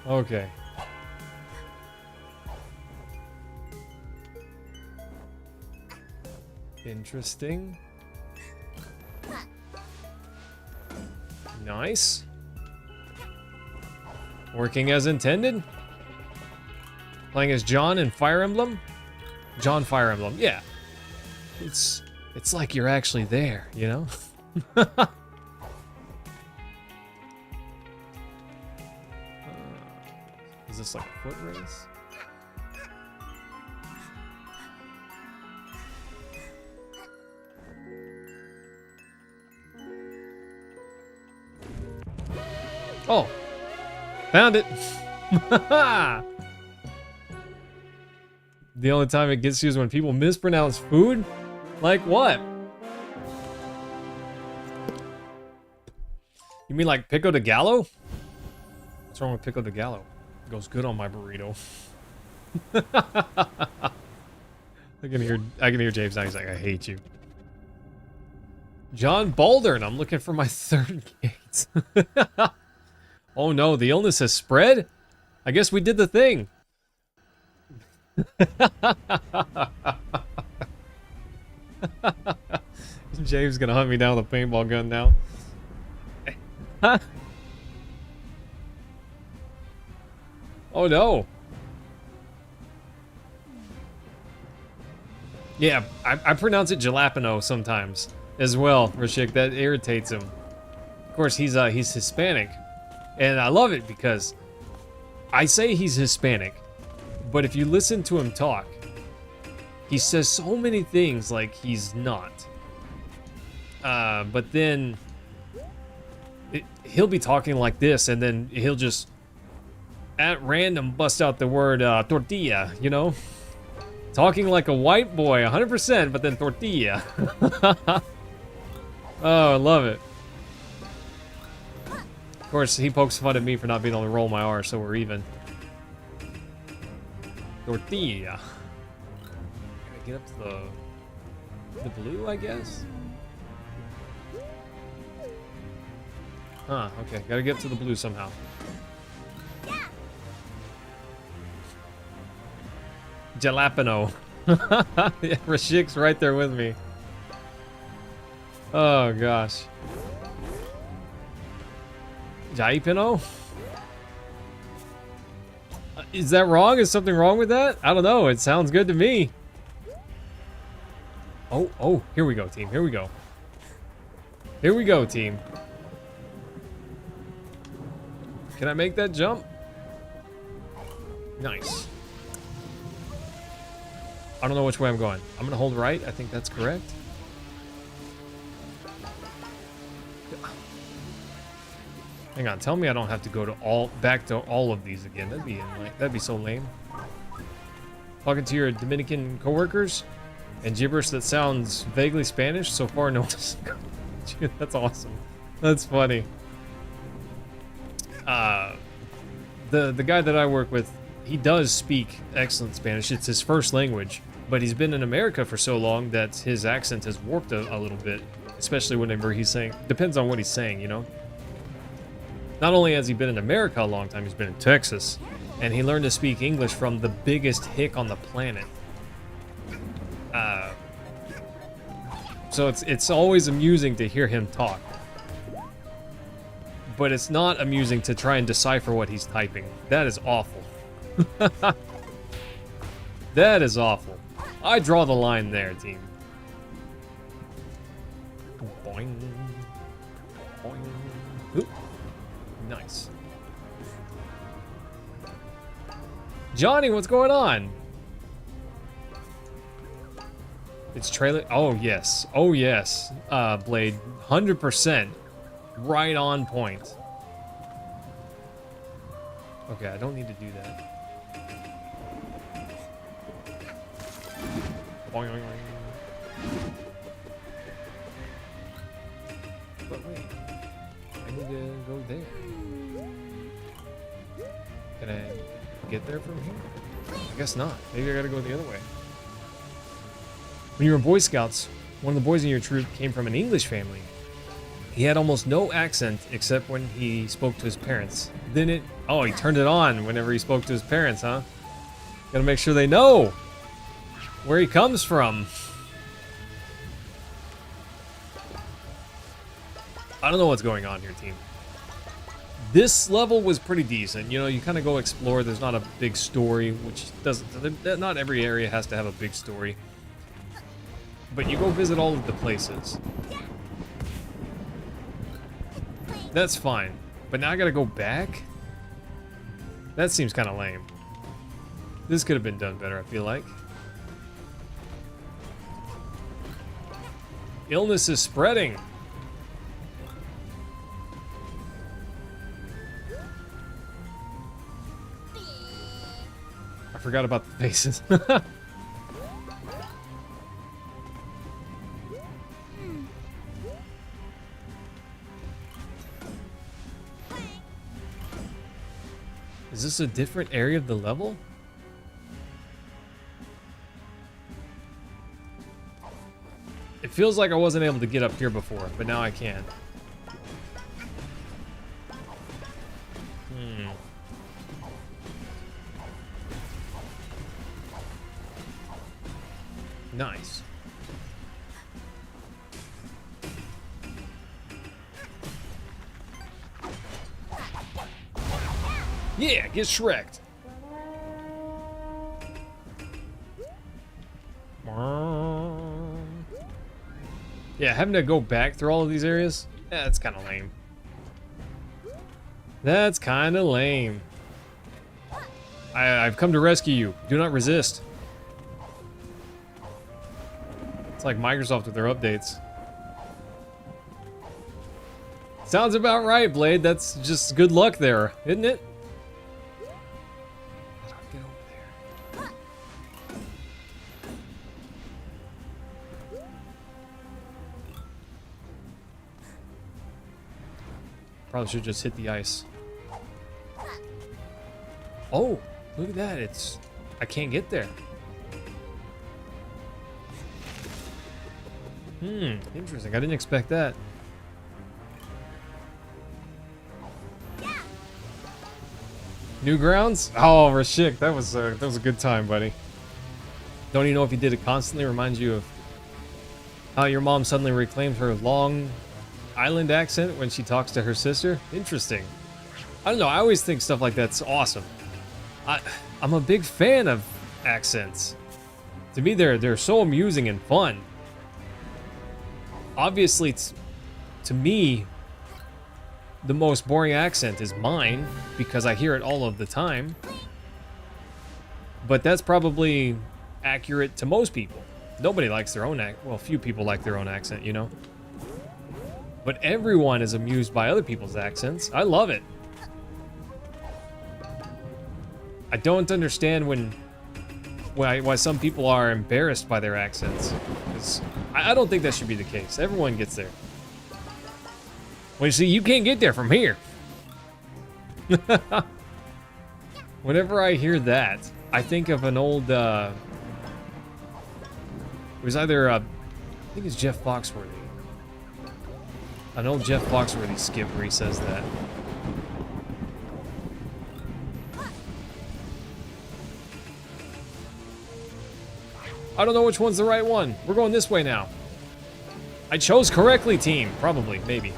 Okay. Interesting. Nice. Working as intended. Playing as John in Fire Emblem. John Fire Emblem, yeah. It's like you're actually there, you know? Is this like a foot race? Oh, found it. The only time it gets you is when people mispronounce food? Like what? You mean like Pico de Gallo? What's wrong with Pico de Gallo? It goes good on my burrito. I can hear James now. He's like, I hate you. John Baldern, I'm looking for my third gate. Oh no, the illness has spread? I guess we did the thing. James gonna hunt me down with a paintball gun now. Oh no. Yeah, I pronounce it jalapeno sometimes as well, Rashik. That irritates him. Of course, he's Hispanic, and I love it because I say he's Hispanic. But if you listen to him talk, he says so many things like he's not. But then he'll be talking like this, and then he'll just at random bust out the word tortilla, you know? Talking like a white boy, 100%, but then tortilla. Oh, I love it. Of course, he pokes fun at me for not being able to roll my R, so we're even. Tortilla. Gotta get up to the blue, I guess? Huh, okay. Gotta get to the blue somehow. Jalapeno. Yeah, Rashik's right there with me. Oh, gosh. Jaipino? Is that wrong? Is something wrong with that? I don't know. It sounds good to me. Oh, here we go, team. Here we go. Here we go, team. Can I make that jump? Nice. I don't know which way I'm going. I'm gonna hold right. I think that's correct. Hang on. Tell me I don't have to go to back to all of these again. That'd be so lame. Talking to your Dominican coworkers and gibberish that sounds vaguely Spanish. So far, no. That's awesome. That's funny. The guy that I work with, he does speak excellent Spanish. It's his first language, but he's been in America for so long that his accent has warped a little bit, especially whenever he's saying, depends on what he's saying, you know? Not only has he been in America a long time, he's been in Texas, and he learned to speak English from the biggest hick on the planet. So it's always amusing to hear him talk. But it's not amusing to try and decipher what he's typing. That is awful. That is awful. I draw the line there, team. Boing. Boing. Oop. Nice. Johnny, what's going on? It's trailer. Oh, yes. Oh, yes. Blade. 100%. Right on point. Okay, I don't need to do that. Boing, boing, boing. But wait, I need to go there. Can I get there from here? I guess not. Maybe I gotta go the other way. When you were in Boy Scouts, one of the boys in your troop came from an English family. He had almost no accent except when he spoke to his parents. Oh, he turned it on whenever he spoke to his parents, huh? Gotta make sure they know where he comes from. I don't know what's going on here, team. This level was pretty decent. You know, you kind of go explore. There's not a big story, which doesn't... Not every area has to have a big story. But you go visit all of the places. That's fine. But now I gotta go back? That seems kind of lame. This could have been done better, I feel like. Illness is spreading. I forgot about the faces. Is this a different area of the level? It feels like I wasn't able to get up here before, but now I can. Nice. Yeah, get Shrek'd. Yeah, having to go back through all of these areas, yeah, that's kind of lame. That's kind of lame. I've come to rescue you. Do not resist. It's like Microsoft with their updates. Sounds about right, Blade. That's just good luck there, isn't it? Probably should just hit the ice. Oh, look at that. I can't get there. Interesting. I didn't expect that. Newgrounds? Oh, Rashik, that was a good time, buddy. Don't even know if you did it constantly. Reminds you of how your mom suddenly reclaimed her Long Island accent when she talks to her sister. Interesting. I don't know. I always think stuff like that's awesome. I'm a big fan of accents. To me, they're so amusing and fun. Obviously, to me, the most boring accent is mine because I hear it all of the time. But that's probably accurate to most people. Nobody likes their own well, few people like their own accent, you know. But everyone is amused by other people's accents. I love it. I don't understand why some people are embarrassed by their accents. 'Cause I don't think that should be the case. Everyone gets there. Well, you see, you can't get there from here. Whenever I hear that, I think of an old, it was either, I think it's Jeff Foxworthy. An old Jeff Foxworthy skit where he says that. I don't know which one's the right one. We're going this way now. I chose correctly, team. Probably, maybe.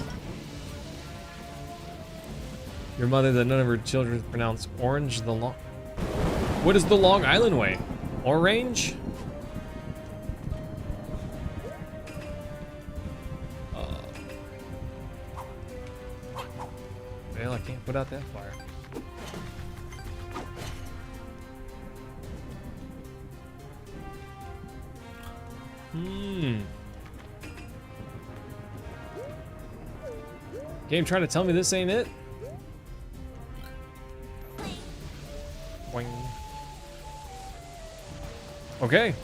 Your mother that none of her children pronounce orange the long... What is the Long Island way? Orange? Well, I can't put out that fire. Game trying to tell me this ain't it? Boing. Okay.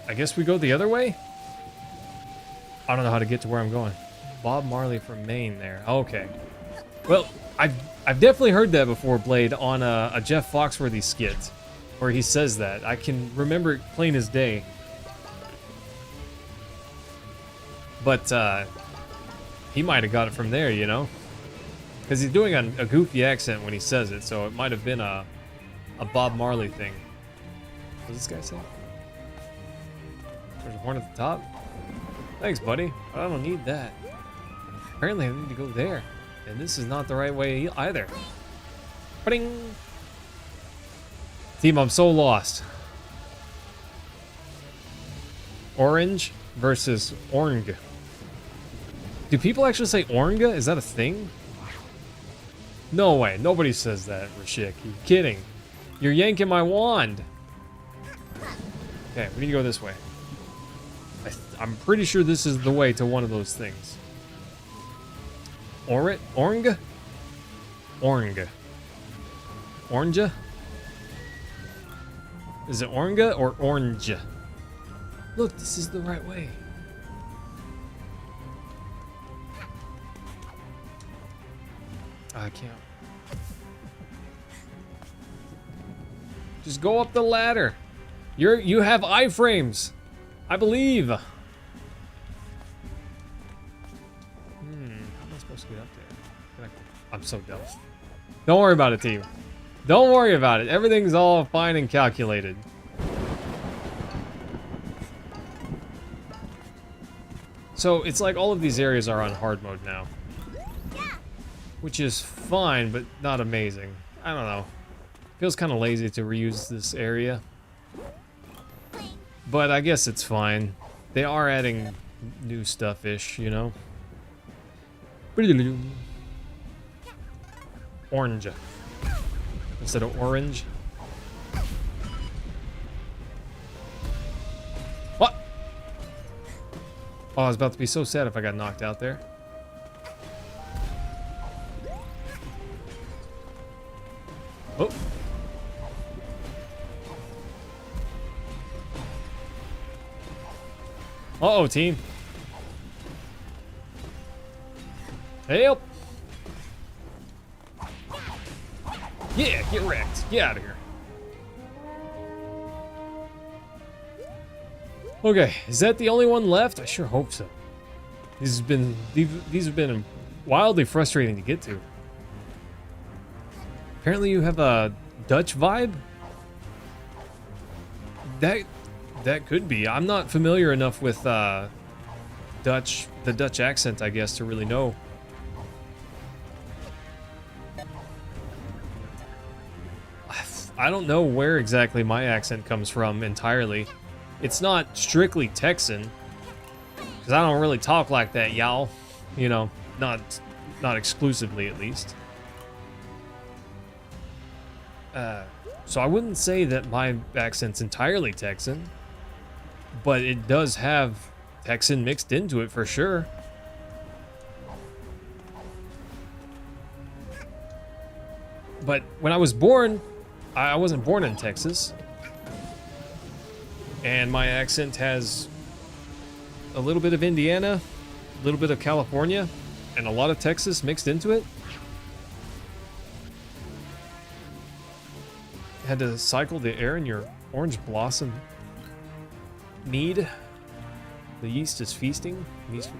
I guess we go the other way? I don't know how to get to where I'm going. Bob Marley from Maine there. Okay. Well, I've definitely heard that before, Blade, on a Jeff Foxworthy skit where he says that. I can remember it plain as day. But he might have got it from there, you know? Because he's doing a goofy accent when he says it, so it might have been a Bob Marley thing. What does this guy say? There's a horn at the top? Thanks, buddy. But I don't need that. Apparently I need to go there. And this is not the right way either. Ba-ding! Team, I'm so lost. Orange versus Orng. Do people actually say Ornga? Is that a thing? No way. Nobody says that, Rashik. You're kidding. You're yanking my wand. Okay, we need to go this way. I'm pretty sure this is the way to one of those things. Ornga? Ornga. Ornja? Is it Ornga or Orange? Look, this is the right way. I can't. Just go up the ladder. You have iframes. I believe. How am I supposed to get up there? I'm so dumb. Don't worry about it, team. Don't worry about it. Everything's all fine and calculated. So it's like all of these areas are on hard mode now. Which is fine, but not amazing. I don't know. Feels kind of lazy to reuse this area. But I guess it's fine. They are adding new stuff-ish, you know? Orange. Instead of orange. What? Oh, I was about to be so sad if I got knocked out there. Oh. Uh-oh, team. Help! Yeah, get wrecked. Get out of here. Okay, is that the only one left? I sure hope so. These have been wildly frustrating to get to. Apparently you have a Dutch vibe? That could be. I'm not familiar enough with the Dutch accent, I guess, to really know. I don't know where exactly my accent comes from entirely. It's not strictly Texan, because I don't really talk like that, y'all. You know, not exclusively at least. So I wouldn't say that my accent's entirely Texan, but it does have Texan mixed into it for sure. But when I was born, I wasn't born in Texas. And my accent has a little bit of Indiana, a little bit of California, and a lot of Texas mixed into it. Had to cycle the air in your orange blossom mead. The yeast is feasting.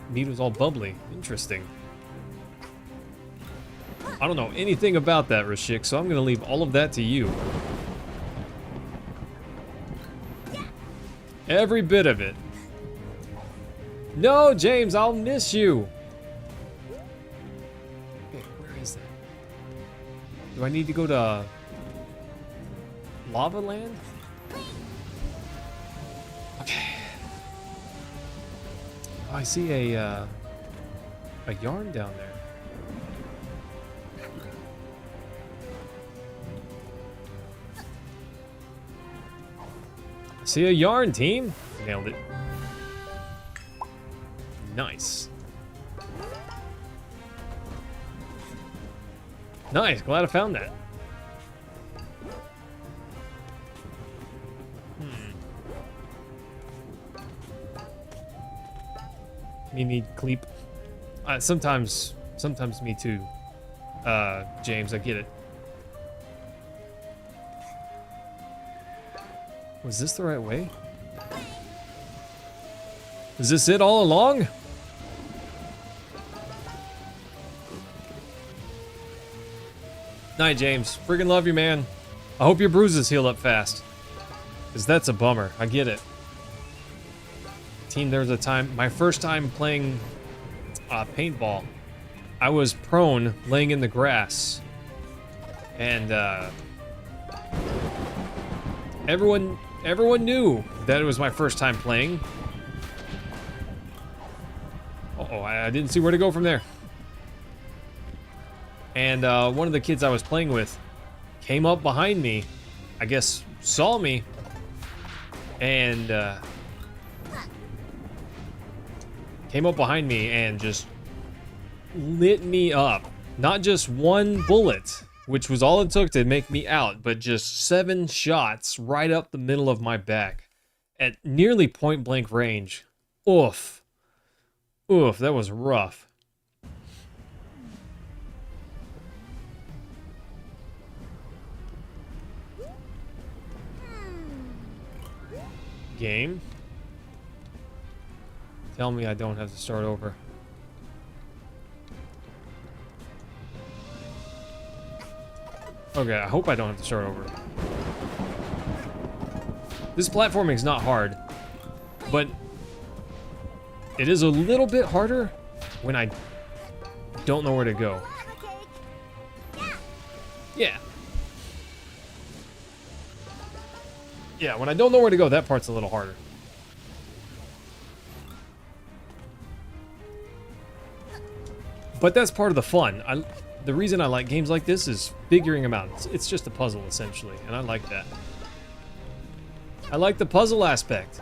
Mead was all bubbly. Interesting. I don't know anything about that, Rashik, so I'm going to leave all of that to you. Every bit of it. No, James, I'll miss you. Okay, where is that? Do I need to go to Lava Land? Okay. Oh, I see a yarn down there. I see a yarn, team. Nailed it. Nice. Nice, glad I found that. Me need Cleep. Sometimes me too. James, I get it. Was this the right way? Is this it all along? Night, James. Friggin' love you, man. I hope your bruises heal up fast. Because that's a bummer. I get it. Team, there was a time, my first time playing paintball, I was prone, laying in the grass. And everyone knew that it was my first time playing. Uh-oh, I didn't see where to go from there. And one of the kids I was playing with came up behind me, I guess saw me, and came up behind me and just lit me up. Not just one bullet, which was all it took to make me out, but just 7 shots right up the middle of my back at nearly point blank range. Oof. Oof, that was rough. Game? Tell me I don't have to start over. Okay, I hope I don't have to start over. This platforming is not hard, but it is a little bit harder when I don't know where to go. Yeah. Yeah, when I don't know where to go, that part's a little harder. But that's part of the fun. The reason I like games like this is figuring them out. It's just a puzzle, essentially, and I like that. I like the puzzle aspect.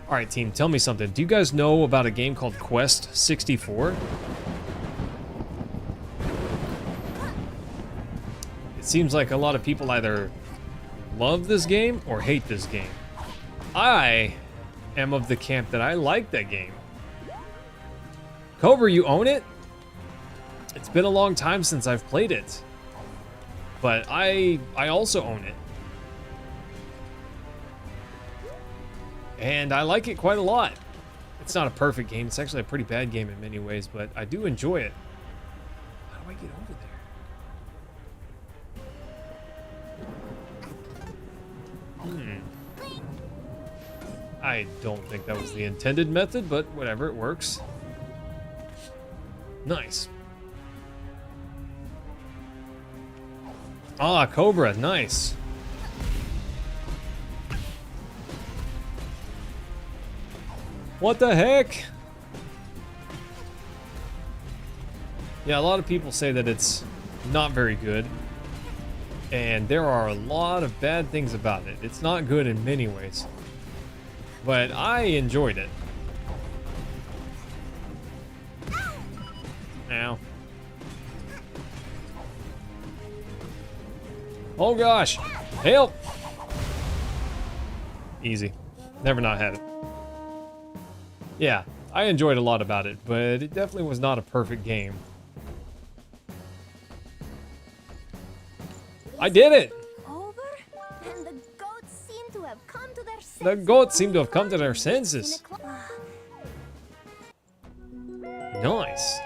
Alright, team, tell me something. Do you guys know about a game called Quest 64? It seems like a lot of people either love this game or hate this game. I am of the camp that I like that game. Cobra, you own it? It's been a long time since I've played it. But I also own it. And I like it quite a lot. It's not a perfect game. It's actually a pretty bad game in many ways, but I do enjoy it. How do I get over there? I don't think that was the intended method, but whatever, it works. Nice. Ah, Cobra, nice. What the heck? Yeah, a lot of people say that it's not very good. And there are a lot of bad things about it. It's not good in many ways. But I enjoyed it. Ow. Oh gosh. Help! Easy. Never not had it. Yeah, I enjoyed a lot about it, but it definitely was not a perfect game. I did it! Over, and the goats seem to have come to their senses. The goats seem to have come to their senses. Nice.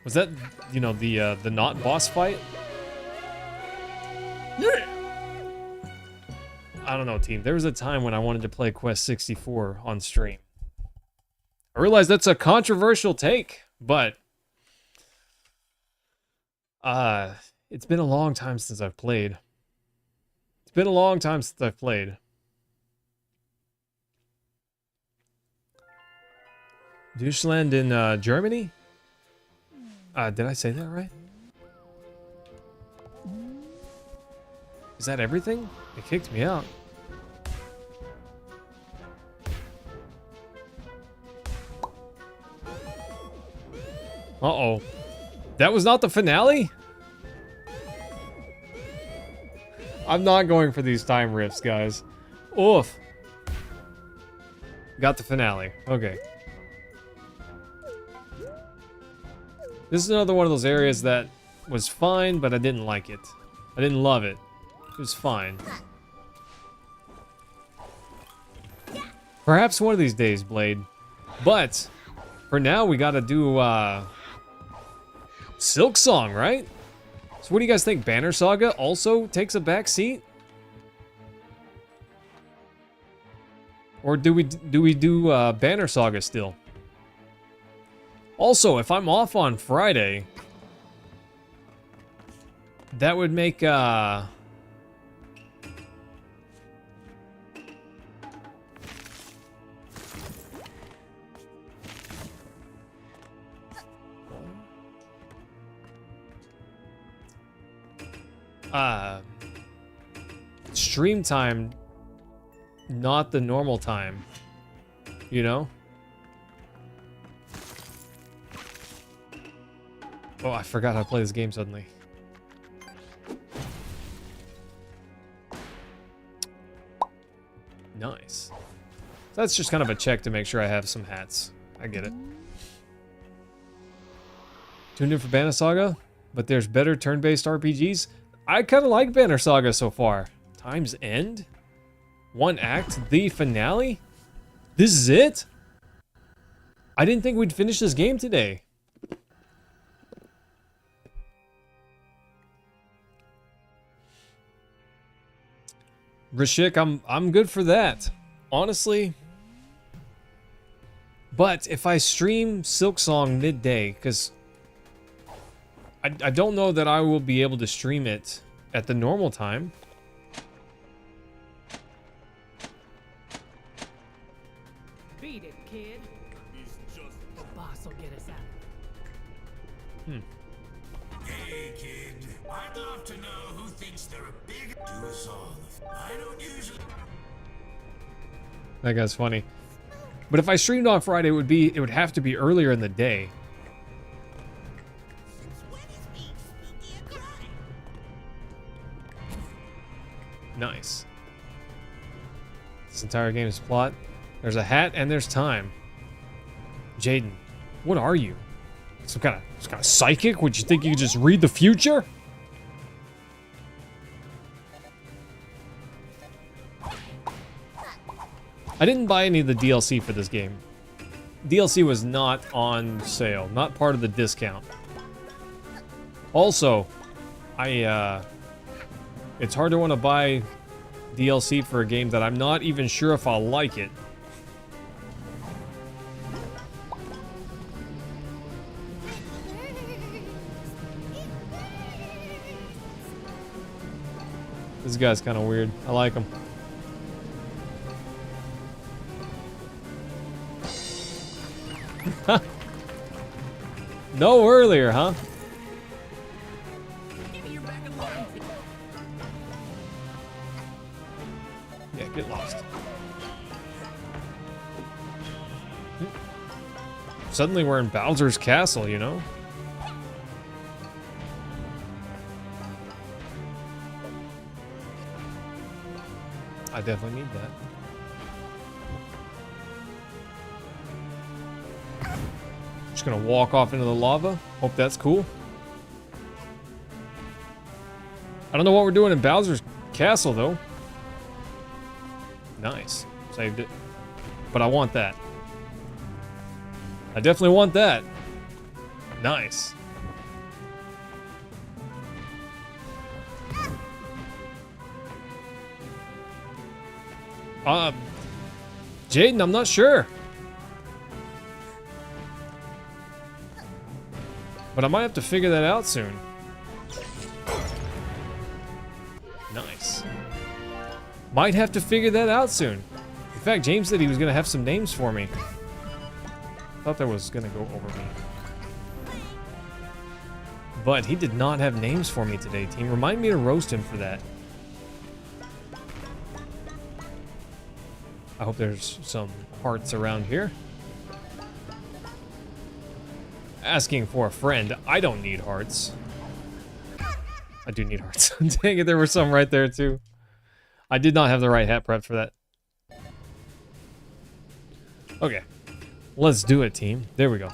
Was that, you know, the not boss fight? Yeah. I don't know, team. There was a time when I wanted to play Quest 64 on stream. I realize that's a controversial take, but it's been a long time since I've played. It's been a long time since I've played. Deutschland in Germany? Did I say that right? Is that everything? It kicked me out. Uh-oh. That was not the finale? I'm not going for these time rifts, guys. Oof. Got the finale. Okay. This is another one of those areas that was fine, but I didn't like it. I didn't love it. It was fine. Perhaps one of these days, Blade. But, for now, we gotta do, Silk Song, right? So what do you guys think? Banner Saga also takes a back seat? Or do we do Banner Saga still? Also, if I'm off on Friday, that would make stream time not the normal time, you know? Oh, I forgot how to play this game suddenly. Nice. So that's just kind of a check to make sure I have some hats. I get it. Tuned in for Banner Saga, but there's better turn-based RPGs. I kind of like Banner Saga so far. Time's End? One act? The finale? This is it? I didn't think we'd finish this game today. Rashik, I'm good for that. Honestly. But if I stream Silksong midday, because I don't know that I will be able to stream it at the normal time. Beat it, kid. The boss will get us out. Hey, kid. I'd love to know who thinks they're a big do us all. I don't usually. That guy's funny. But if I streamed on Friday, it would have to be earlier in the day. Nice. This entire game's plot. There's a hat and there's time. Jaden, what are you? Some kind of psychic? Would you think you could just read the future? I didn't buy any of the DLC for this game. DLC was not on sale, not part of the discount. Also, it's hard to want to buy DLC for a game that I'm not even sure if I'll like it. This guy's kind of weird. I like him. No earlier, huh? Yeah, get lost. Suddenly we're in Bowser's castle, you know? I definitely need that. Just gonna walk off into the lava. Hope that's cool. I don't know what we're doing in Bowser's castle, though. Nice. Saved it. But I want that. I definitely want that. Nice. Jaden, I'm not sure. But I might have to figure that out soon. Nice. Might have to figure that out soon. In fact, James said he was going to have some names for me. Thought that was going to go over me. But he did not have names for me today, team. Remind me to roast him for that. I hope there's some hearts around here. Asking for a friend. I don't need hearts. I do need hearts. Dang it, there were some right there too. I did not have the right hat prep for that. Okay. Let's do it, team. There we go.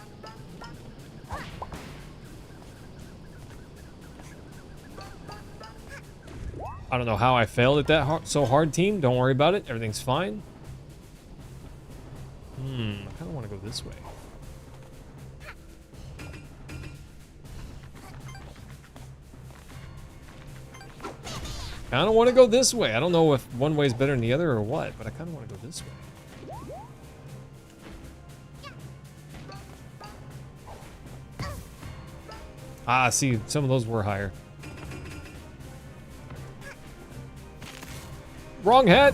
I don't know how I failed at that so hard, team. Don't worry about it. Everything's fine. I kind of want to go this way. I don't want to go this way. I don't know if one way is better than the other or what, but I kind of want to go this way. Ah, see, some of those were higher. Wrong hat!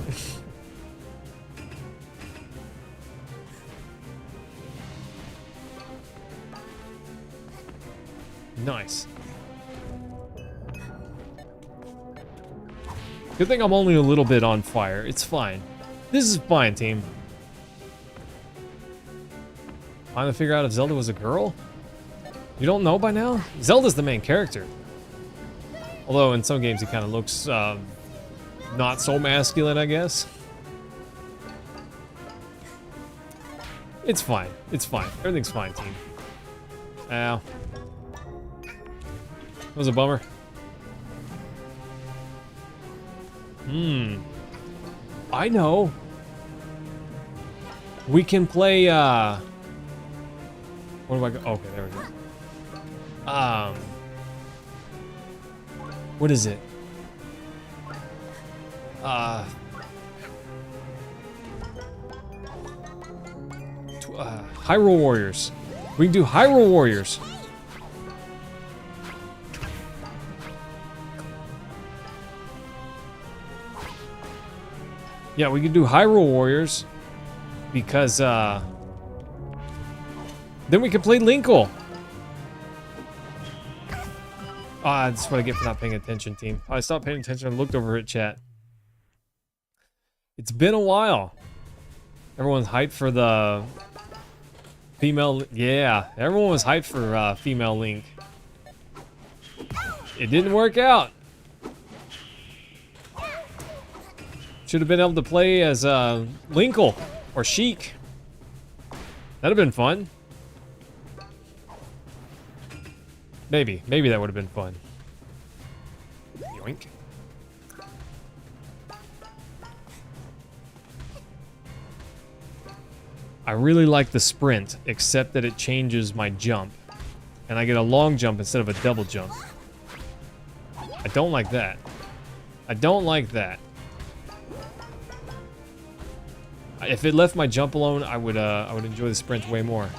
Nice. Good thing I'm only a little bit on fire. It's fine. This is fine, team. Trying to figure out if Zelda was a girl? You don't know by now? Zelda's the main character. Although in some games he kind of looks not so masculine, I guess. It's fine. It's fine. Everything's fine, team. Ow. That was a bummer. I know. We can play, What do I go? Okay, there we go. What is it? Hyrule Warriors. We can do Hyrule Warriors. Yeah, we can do Hyrule Warriors because then we can play Linkle. Ah, that's what I get for not paying attention, team. I stopped paying attention and looked over at chat. It's been a while. Everyone's hyped for the female. Yeah, everyone was hyped for female Link. It didn't work out. Should have been able to play as Linkle or Sheik. That'd have been fun. Maybe that would have been fun. Yoink. I really like the sprint, except that it changes my jump. And I get a long jump instead of a double jump. I don't like that. I don't like that. If it left my jump alone, I would enjoy the sprint way more.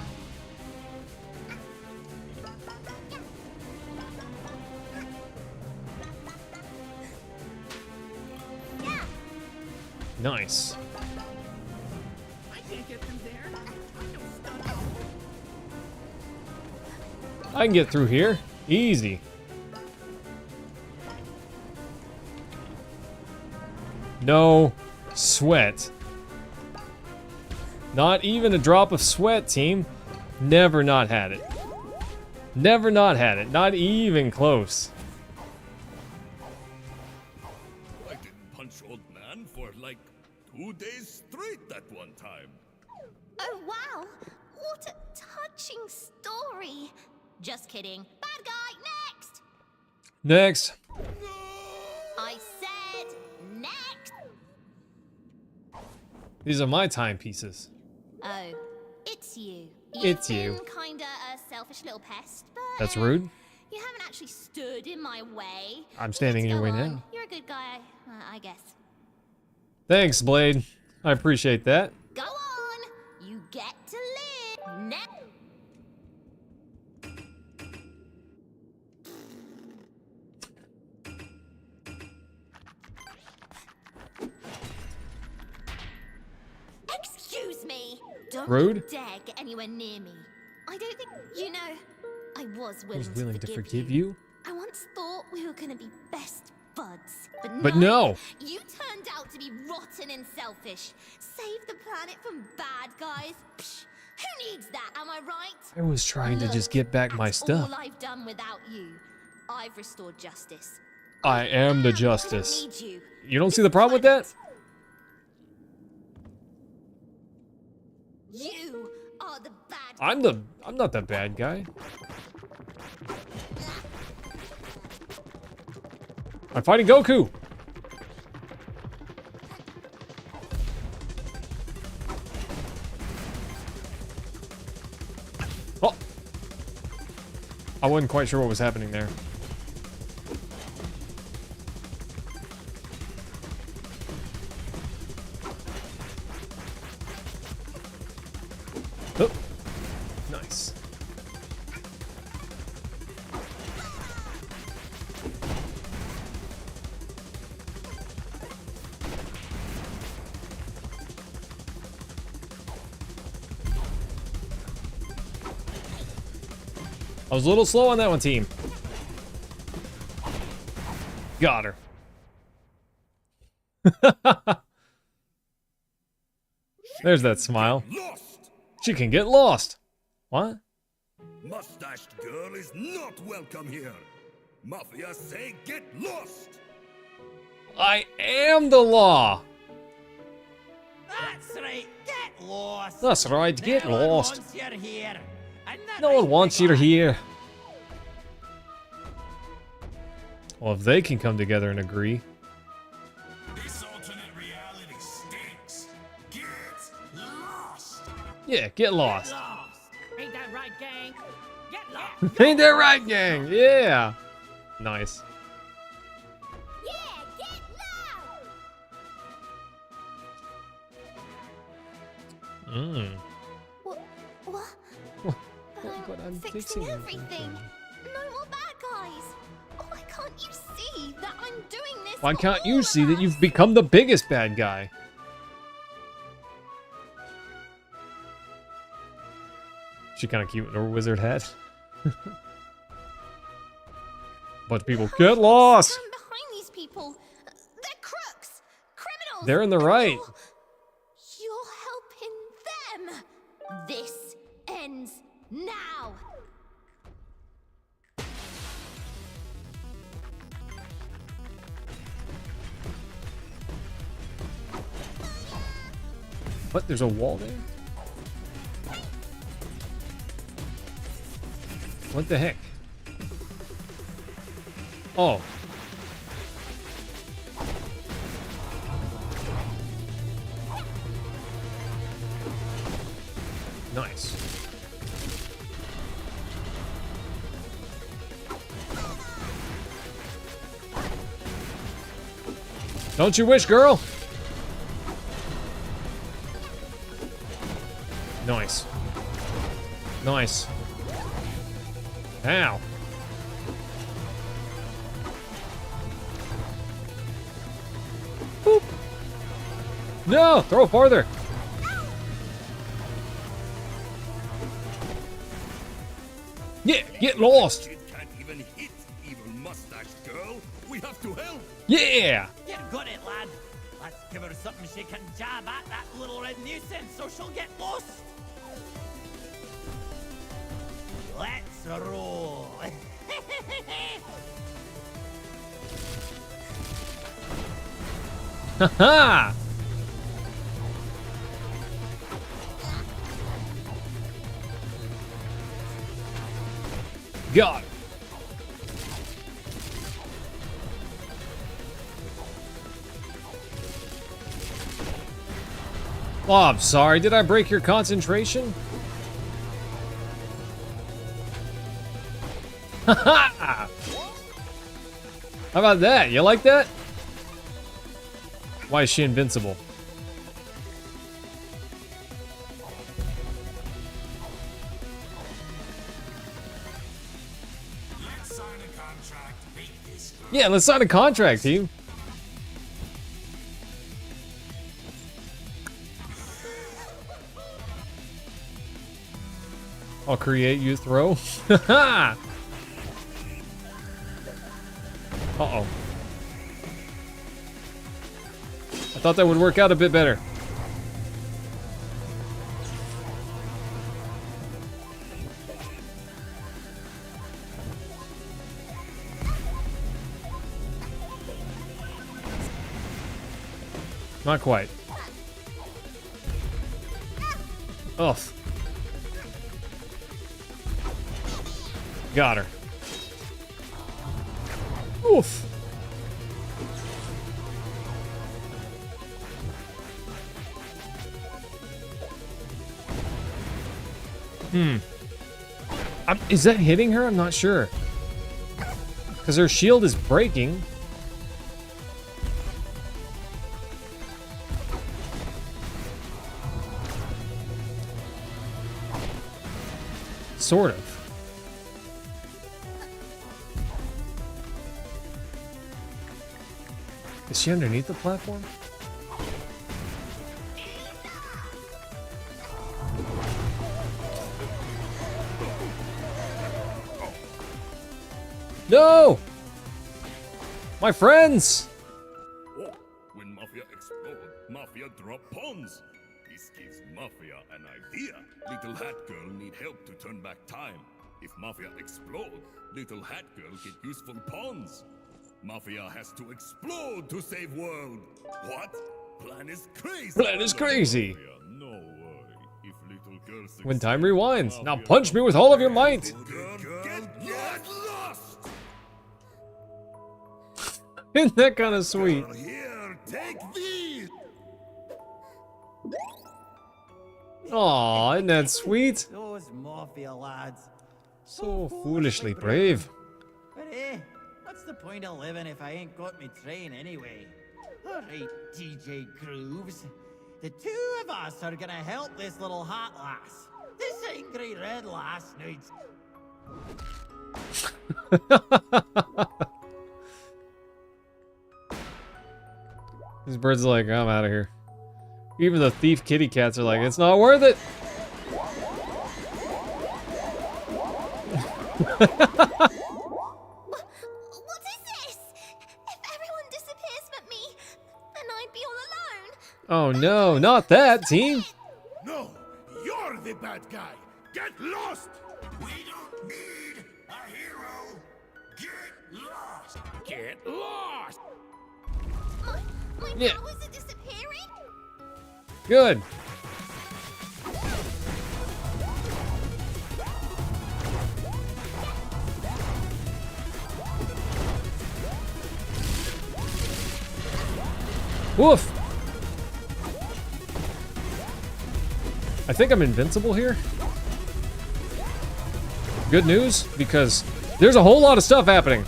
Nice. I can't get them there. I can get through here. Easy. No sweat. Not even a drop of sweat, team. Never not had it. Never not had it. Not even close. I didn't punch old man for like 2 days straight that one time. Oh wow! What a touching story! Just kidding. Bad guy, next! Next. I said next! These are my timepieces. Oh, it's you. It's you. You've been kinda a selfish little pest, but... That's rude. You haven't actually stood in my way. I'm standing in your way Go on. now. You're a good guy, I guess. Thanks, Blade. I appreciate that. Go on! You get to live! Next! Excuse me! Don't Rude. dare get anywhere near me. I don't think... You know, I was I was willing willing to to forgive forgive you. I once thought we were gonna be best buds, But no. You turned out to be rotten and selfish. Save the planet from bad guys. Psh, who needs that, am I right? I was trying to just get back my That's stuff. all I've done without you. I've restored justice. I am the I justice. don't need you. You don't see the problem with that? You are the bad I'm not the bad guy. I'm fighting Goku. Oh. I wasn't quite sure what was happening there. Oh. Nice. I was a little slow on that one, team. Got her. There's that smile. Lost! She can get lost. What? Mustached girl is not welcome here. Mafia say get lost! I am the law. That's right, get lost. That's right, get No one lost. wants you here. Isn't that No right, one wants you big guy? here. Well, if they can come together and agree. This alternate reality stinks. Get lost. Yeah, get lost. Lost. Ain't that right, gang? Get lost. Ain't that right, gang? Yeah. Nice. Yeah, get loud! Mmm. What? But I'm fixing fixing everything. No more bad guys. Why can't you see that I'm doing this? Why for can't all you of see that us? you've become the biggest bad guy? She kind of cute in her wizard hat. Bunch of people get lost. Stand behind these people. They're crooks, criminals. They're in the right. You're helping them. This ends now. What? There's a wall there? What the heck? Oh. Nice. Don't you wish, girl? Nice. Nice. Ow. Boop. No, throw it farther. Yeah, get lost. It can't even hit evil mustached girl. We have to help. Yeah. You got it, lad. Let's give her something she can jab at, that little red nuisance, so she'll get lost. Let's roll. Haha. Got it. Oh, I'm sorry. Did I break your concentration? How about that? You like that? Why is she invincible? Let's sign a contract, make this girl. Yeah, let's sign a contract, team. I'll create, you throw. Uh-oh. I thought that would work out a bit better. Not quite. Ugh. Got her. Oof. Is that hitting her? I'm not sure. Because her shield is breaking. Sort of. Is she underneath the platform? No! My friends! Oh, when Mafia explode, Mafia drop pawns. This gives Mafia an idea. Little Hat Girl need help to turn back time. If Mafia explode, Little Hat Girl get useful pawns. Mafia has to explode to save world. What? Plan is crazy. Plan is crazy. Mafia, no way. If little girl When time succeeds, rewinds. Now Mafia punch me with all of your might! Get lost! Isn't that kind of sweet? Here, take these! Aw, isn't that sweet? Those Mafia lads. So foolishly brave. But what's the point of living if I ain't got me train anyway? Alright, DJ Grooves. The two of us are gonna help this little hat lass. This angry red lass needs... These birds are like, I'm out of here. Even the thief kitty cats are like, it's not worth it. What is this? If everyone disappears but me, then I'd be all alone. Oh no, not that, team. No, you're the bad guy. Get lost! We don't need a hero. Get lost. Get lost! My Yeah. powers are disappearing? Good. Woof! I think I'm invincible here. Good news, because there's a whole lot of stuff happening.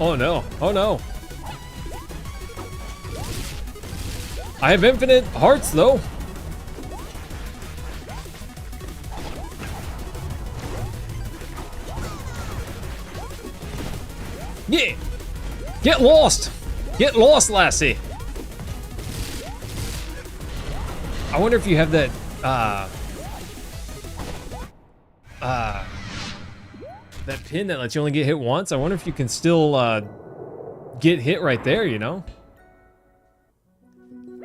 Oh no, oh no. I have infinite hearts though. Yeah! Get lost! Get lost, lassie! I wonder if you have that, that pin that lets you only get hit once. I wonder if you can still, get hit right there, you know?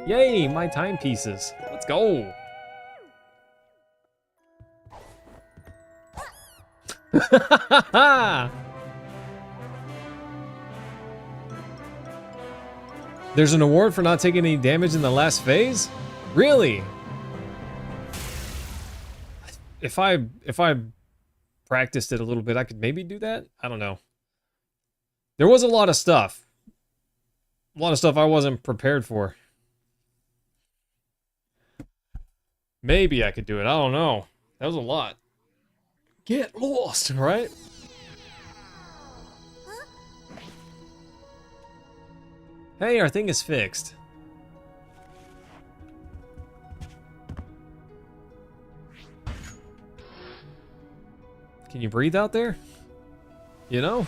Yay, my timepieces. Let's go! There's an award for not taking any damage in the last phase? Really? If I practiced it a little bit, I could maybe do that? I don't know. There was a lot of stuff. A lot of stuff I wasn't prepared for. Maybe I could do it. I don't know. That was a lot. Get lost, right? Hey, our thing is fixed. Can you breathe out there? You know?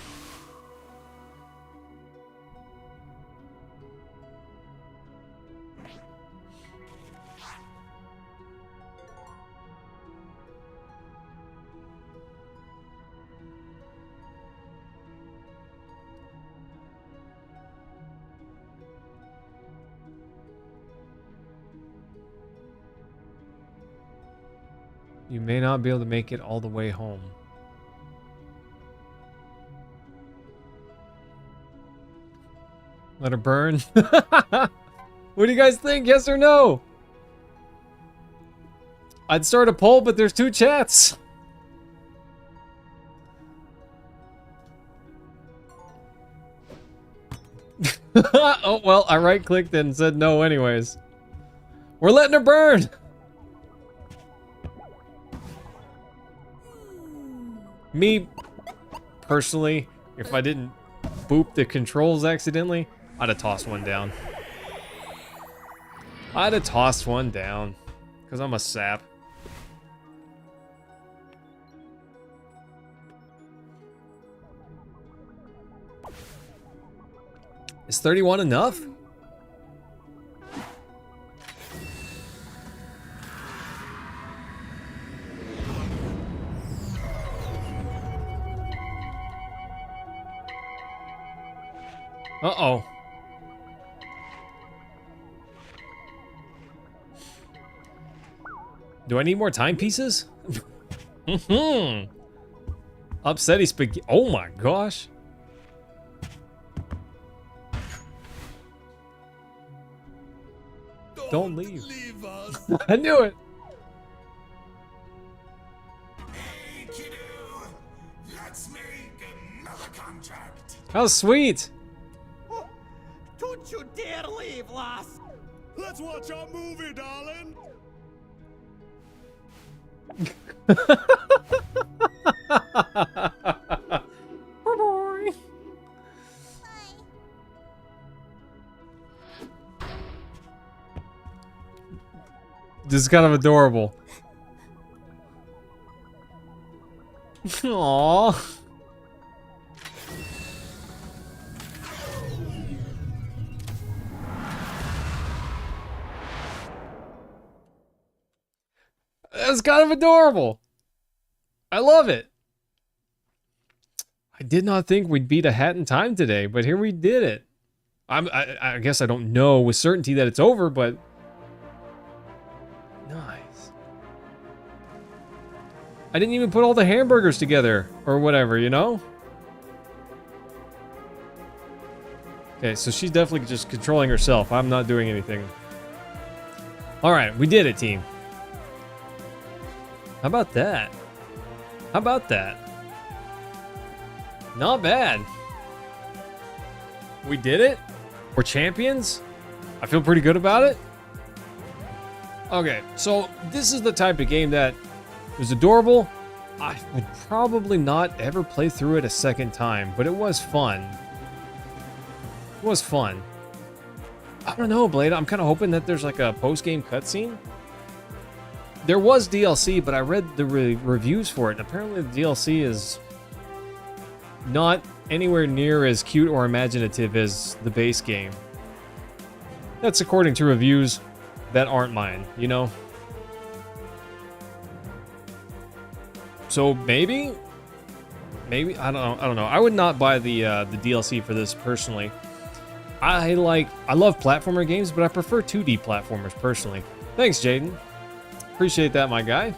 You may not be able to make it all the way home. Let her burn. What do you guys think? Yes or no? I'd start a poll, but there's 2 chats. Oh, well, I right-clicked and said no anyways. We're letting her burn. Me, personally, if I didn't boop the controls accidentally, I'd have tossed one down. I'd have tossed one down, because I'm a sap. Is 31 enough? Uh-oh. Do I need more timepieces? Upsetty spaghetti. Oh my gosh. Don't leave. Us. I knew it. Hey, kiddo! Let's make another contract. How sweet. Oh, don't you dare leave, lass! Let's watch our movie, darling. This is kind of adorable. Aww. That's kind of adorable. I love it. I did not think we'd beat a hat in time today, but here we did it. I guess I don't know with certainty that it's over, but nice. I didn't even put all the hamburgers together or whatever, you know? Okay, so she's definitely just controlling herself. I'm not doing anything. All right, we did it, team. How about that? How about that? Not bad. We did it. We're champions. I feel pretty good about it. Okay, so this is the type of game that was adorable. I would probably not ever play through it a second time, but it was fun. It was fun. I don't know, Blade. I'm kind of hoping that there's like a post-game cutscene. There was DLC, but I read the reviews for it, and apparently the DLC is not anywhere near as cute or imaginative as the base game. That's according to reviews that aren't mine, you know? So maybe I don't know. I would not buy the DLC for this personally. I love platformer games, but I prefer 2D platformers personally. Thanks, Jaden. Appreciate that, my guy.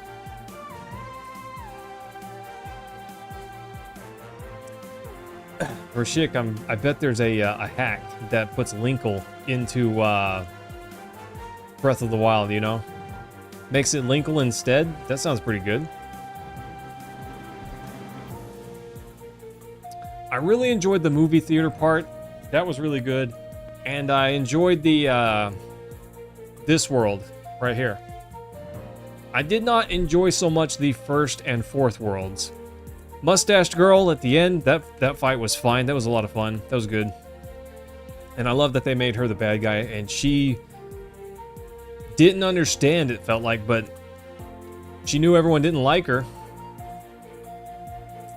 Rashik, I bet there's a hack that puts Linkle into Breath of the Wild, you know? Makes it Linkle instead? That sounds pretty good. I really enjoyed the movie theater part. That was really good. And I enjoyed the this world right here. I did not enjoy so much the first and fourth worlds. Mustached Girl at the end, that fight was fine. That was a lot of fun. That was good. And I love that they made her the bad guy, and she didn't understand, it felt like, but she knew everyone didn't like her.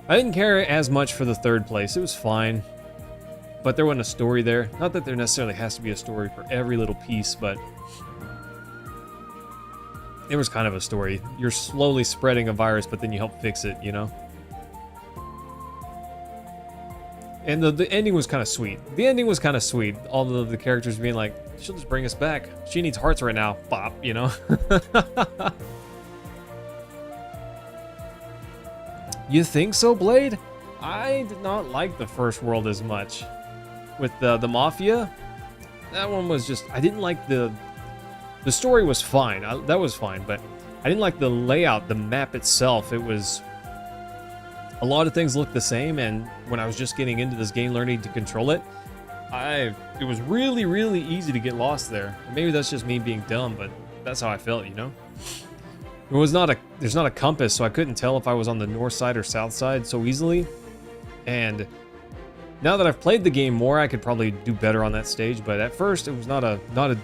I didn't care as much for the third place. It was fine. But there wasn't a story there. Not that there necessarily has to be a story for every little piece, but there was kind of a story. You're slowly spreading a virus, but then you help fix it, you know? And the ending was kind of sweet. The ending was kind of sweet. All of the characters being like, she'll just bring us back. She needs hearts right now. Bop, you know? You think so, Blade? I did not like the first world as much. With the Mafia, that one was just... I didn't like the story was fine. That was fine, but I didn't like the layout, the map itself. It was... A lot of things looked the same, and when I was just getting into this game, learning to control it, it was really, really easy to get lost there. Maybe that's just me being dumb, but that's how I felt, you know? There's not a compass, so I couldn't tell if I was on the north side or south side so easily. And now that I've played the game more, I could probably do better on that stage, but at first it was not a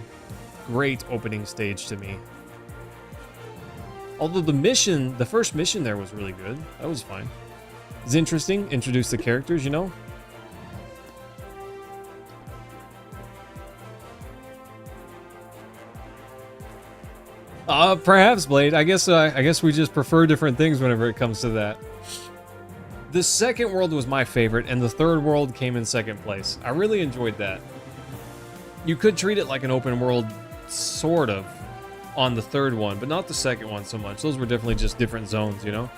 great opening stage to me. Although the first mission there was really good. That was fine. It's interesting, introduce the characters, you know? Perhaps, Blade. I guess we just prefer different things whenever it comes to that. The second world was my favorite, and the third world came in second place. I really enjoyed that. You could treat it like an open world, sort of, on the third one, but not the second one so much. Those were definitely just different zones, you know?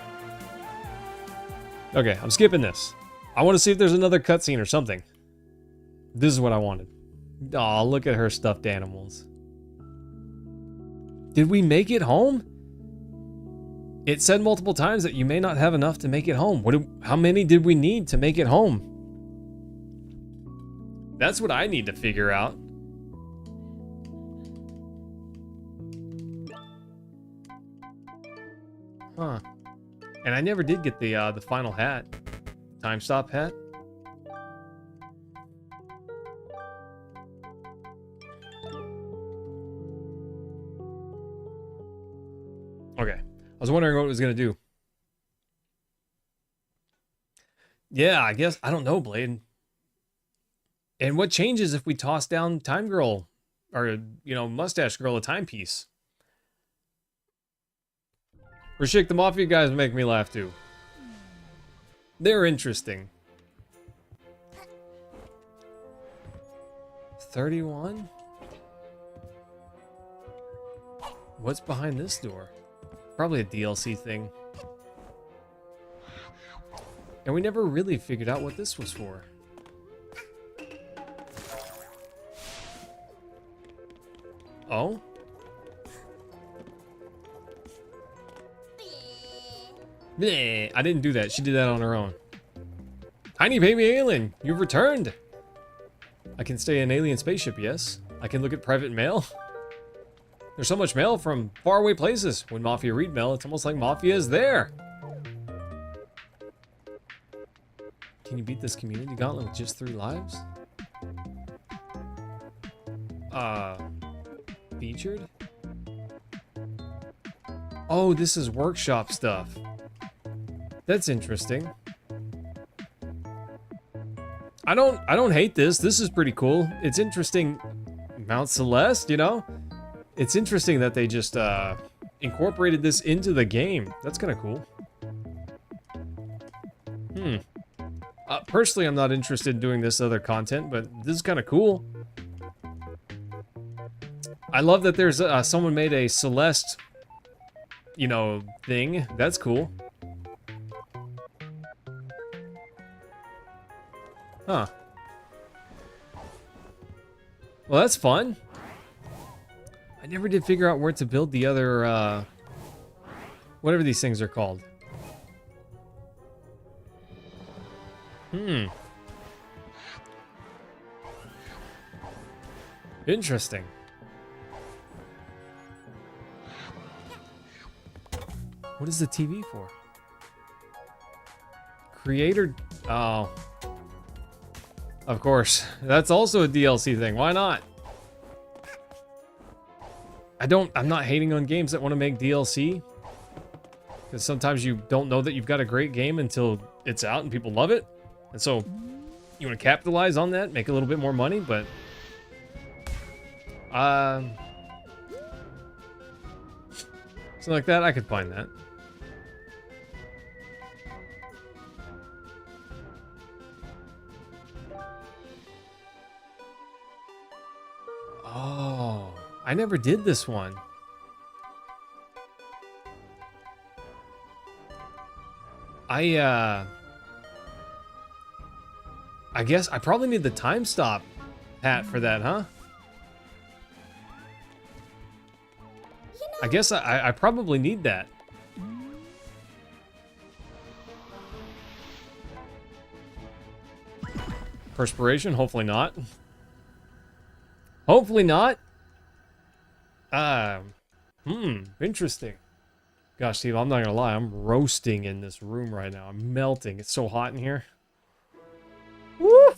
Okay, I'm skipping this. I want to see if there's another cutscene or something. This is what I wanted. Aw, look at her stuffed animals. Did we make it home? It said multiple times that you may not have enough to make it home. How many did we need to make it home? That's what I need to figure out. Huh. And I never did get the final hat. Time stop hat. Okay. I was wondering what it was going to do. Yeah, I guess. I don't know, Blade. And what changes if we toss down Time Girl? Or, you know, Mustache Girl a timepiece? Rashik, the Mafia guys make me laugh too. They're interesting. 31? What's behind this door? Probably a DLC thing. And we never really figured out what this was for. Oh? Bleh, I didn't do that. She did that on her own. Tiny baby alien, you've returned. I can stay in alien spaceship, yes. I can look at private mail. There's so much mail from faraway places. When Mafia read mail, it's almost like Mafia is there. Can you beat this community gauntlet with just 3 lives? Featured? Oh, this is workshop stuff. That's interesting. I don't hate this. This is pretty cool. It's interesting. Mount Celeste, you know? It's interesting that they just incorporated this into the game. That's kind of cool. Personally, I'm not interested in doing this other content, but this is kind of cool. I love that there's someone made a Celeste, you know, thing. That's cool. Huh. Well, that's fun. I never did figure out where to build the other, whatever these things are called. Interesting. What is the TV for? Creator... Oh. Of course. That's also a DLC thing. Why not? I'm not hating on games that want to make DLC. Because sometimes you don't know that you've got a great game until it's out and people love it. And so you want to capitalize on that, make a little bit more money, but... something like that, I could find that. Oh, I never did this one. I guess I probably need the time stop hat for that, huh? I guess I probably need that. Perspiration? Hopefully not. Hopefully not. Interesting. Gosh, Steve, I'm not gonna lie. I'm roasting in this room right now. I'm melting. It's so hot in here. Woo!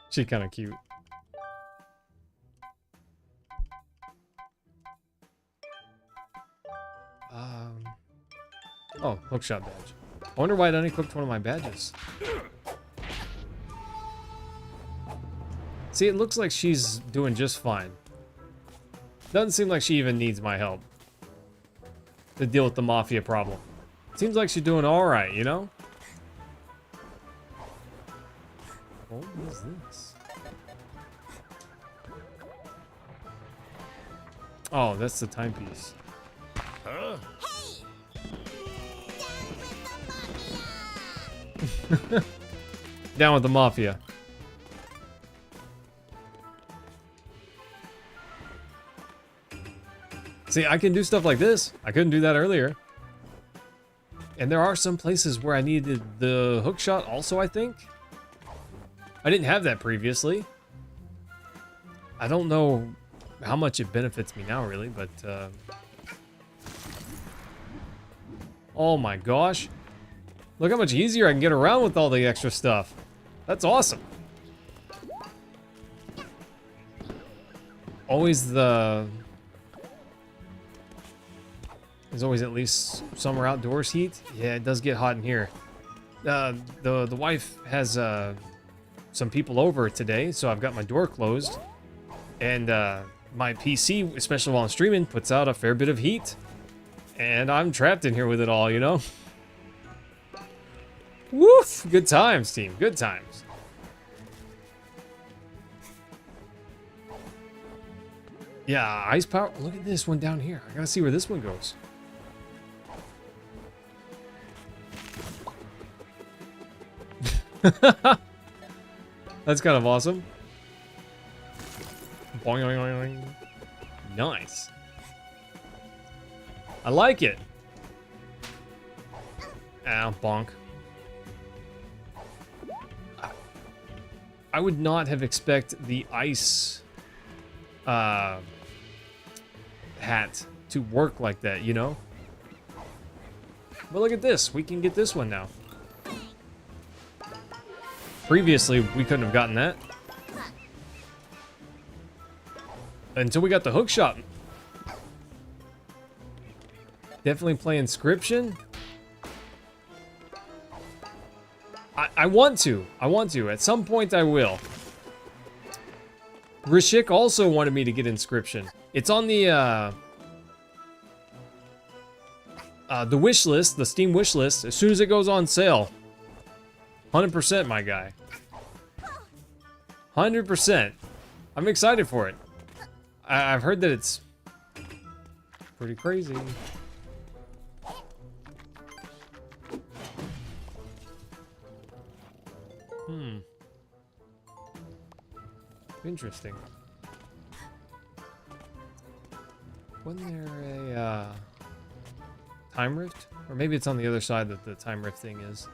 She's kind of cute. Oh, hookshot badge. I wonder why I didn't equip one of my badges. See, it looks like she's doing just fine. Doesn't seem like she even needs my help to deal with the Mafia problem. Seems like she's doing all right, you know? What is this? Oh, that's the timepiece. Hey! Down with the Mafia. See, I can do stuff like this. I couldn't do that earlier. And there are some places where I needed the hookshot also, I think. I didn't have that previously. I don't know how much it benefits me now, really, but... Oh my gosh. Look how much easier I can get around with all the extra stuff. That's awesome. Always the... There's always at least summer outdoors heat. Yeah, it does get hot in here. The wife has some people over today, so I've got my door closed. And my PC, especially while I'm streaming, puts out a fair bit of heat. And I'm trapped in here with it all, you know? Woof! Good times, team. Good times. Yeah, ice power. Look at this one down here. I gotta see where this one goes. That's kind of awesome. Boing, boing, boing, boing. Nice. I like it. Ah, bonk. I would not have expected the ice hat to work like that, you know? But look at this. We can get this one now. Previously, we couldn't have gotten that. Until we got the hook shot. Definitely play Inscription. I want to. I want to. At some point, I will. Rashik also wanted me to get Inscription. It's on the wish list, the Steam wish list, as soon as it goes on sale. 100%, my guy. 100%. I'm excited for it. I've heard that it's pretty crazy. Interesting. Wasn't there a time rift? Or maybe it's on the other side that the time rift thing is.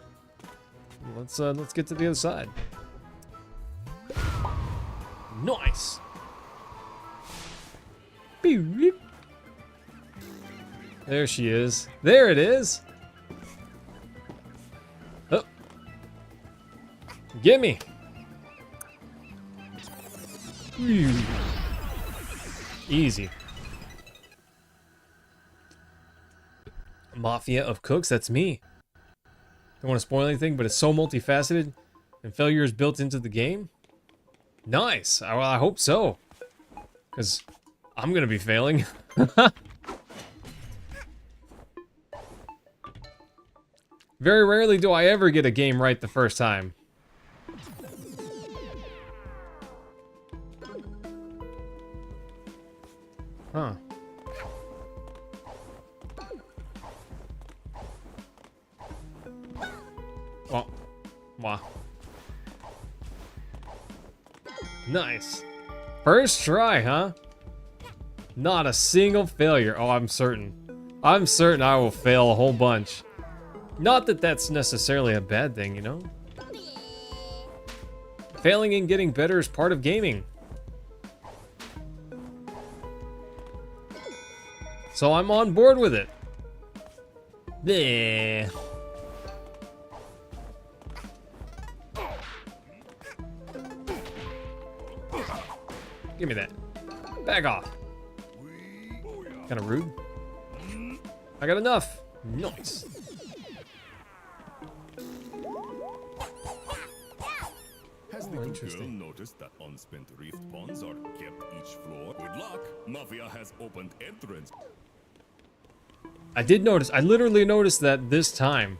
Let's get to the other side. Nice. There she is. There it is. Oh. Gimme. Easy. Mafia of Cooks, that's me. Don't want to spoil anything, but it's so multifaceted and failure is built into the game. Nice. I hope so. Because I'm going to be failing. Very rarely do I ever get a game right the first time. Huh. Well, wow. Nice. First try, huh? Not a single failure. Oh, I'm certain. I'm certain I will fail a whole bunch. Not that that's necessarily a bad thing, you know? Failing and getting better is part of gaming. So I'm on board with it. Bleh. Give me that. Back off. Kind of rude. I got enough. Nice. Has the good girl noticed that unspent rift pawns are kept each floor? Good luck. Mafia has opened entrance. I did notice. I literally noticed that this time.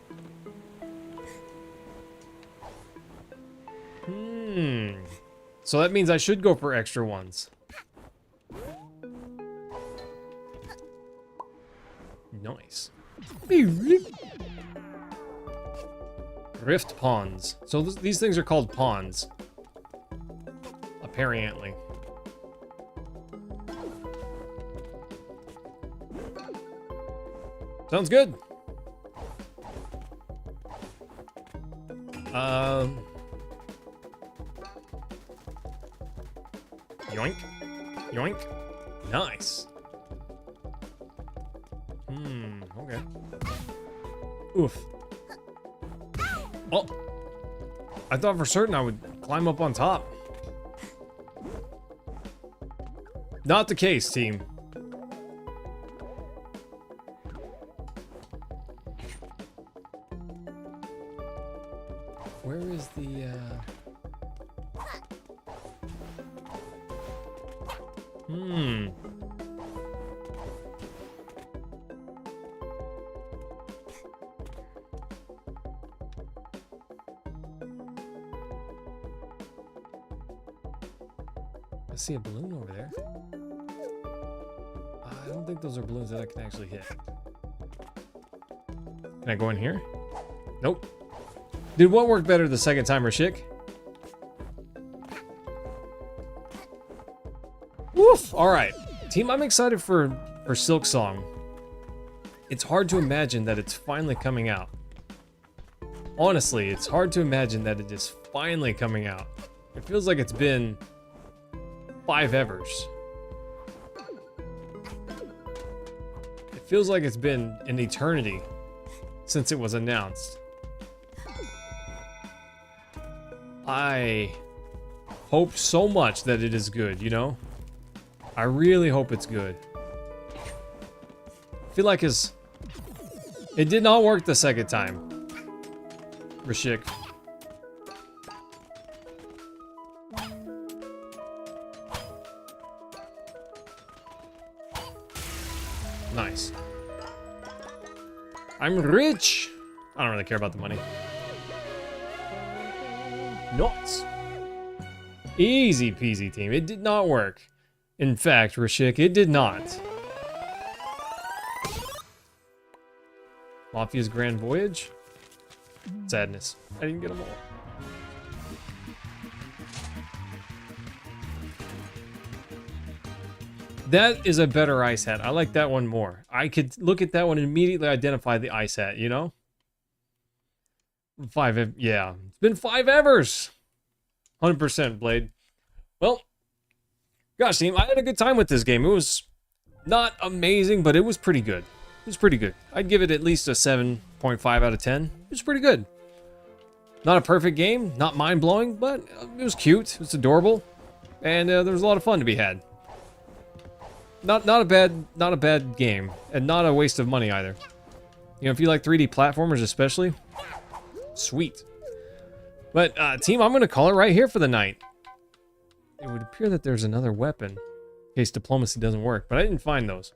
So that means I should go for extra ones. Nice. Rift pawns. So these things are called pawns. Apparently. Sounds good. Yoink. Yoink. Nice. Okay. Oof. Oh. I thought for certain I would climb up on top. Not the case, team. Where is the, I see a balloon over there. I don't think those are balloons that I can actually hit. Can I go in here? Nope. Did what work better the second time, Rashik? Woof! Alright. Team, I'm excited for Silk Song. It's hard to imagine that it's finally coming out. Honestly, it's hard to imagine that it is finally coming out. It feels like it's been 5 evers. It feels like it's been an eternity since it was announced. I hope so much that it is good, you know? I really hope it's good. I feel like it did not work the second time. Rashik. Nice. I'm rich. I don't really care about the money. Nuts. Easy peasy, team. It did not work. In fact, Rashik, it did not. Mafia's Grand Voyage? Sadness. I didn't get them all. That is a better ice hat. I like that one more. I could look at that one and immediately identify the ice hat, you know? Yeah. It's been 5 evers. 100% Blade. Well, gosh, team, I had a good time with this game. It was not amazing, but it was pretty good. It was pretty good. I'd give it at least a 7.5 out of 10. It was pretty good. Not a perfect game, not mind-blowing, but it was cute. It was adorable, and there was a lot of fun to be had. Not a bad game, and not a waste of money either. You know, if you like 3D platformers especially, sweet. But team, I'm gonna call it right here for the night. It would appear that there's another weapon in case diplomacy doesn't work, but I didn't find those.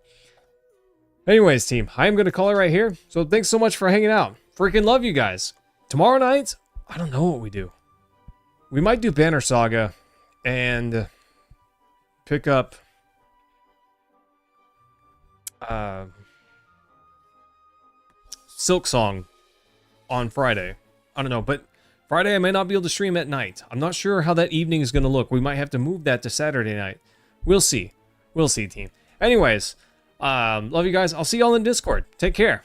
Anyways, team, I'm gonna call it right here. So thanks so much for hanging out. Freaking love you guys. Tomorrow night, I don't know what we do. We might do Banner Saga and pick up Silk Song on Friday. I don't know, but Friday I may not be able to stream at night. I'm not sure how that evening is going to look. We might have to move that to Saturday night. We'll see. We'll see, team. Anyways, love you guys. I'll see y'all in Discord. Take care.